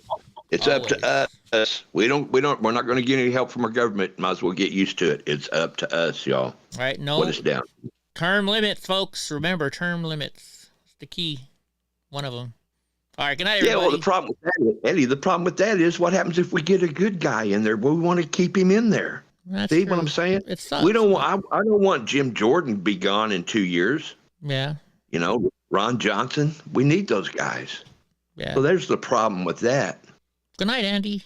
It's always up to us. We're not going to get any help from our government. Might as well get used to it. It's up to us, y'all. All right. No. Put us down. Term limits, folks. Remember, term limits. It's the key. One of them. All right. Good night, everybody. Yeah, well, the problem with that, Eddie, is what happens if we get a good guy in there? We want to keep him in there. That's See true. what I'm saying? It sucks. I don't want Jim Jordan to be gone in 2 years. Yeah. Ron Johnson. We need those guys. Yeah. So there's the problem with that. Good night, Andy.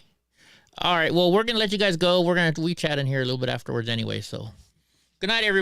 All right. Well, we're going to let you guys go. We're going to we chat in here a little bit afterwards anyway. So good night, everybody.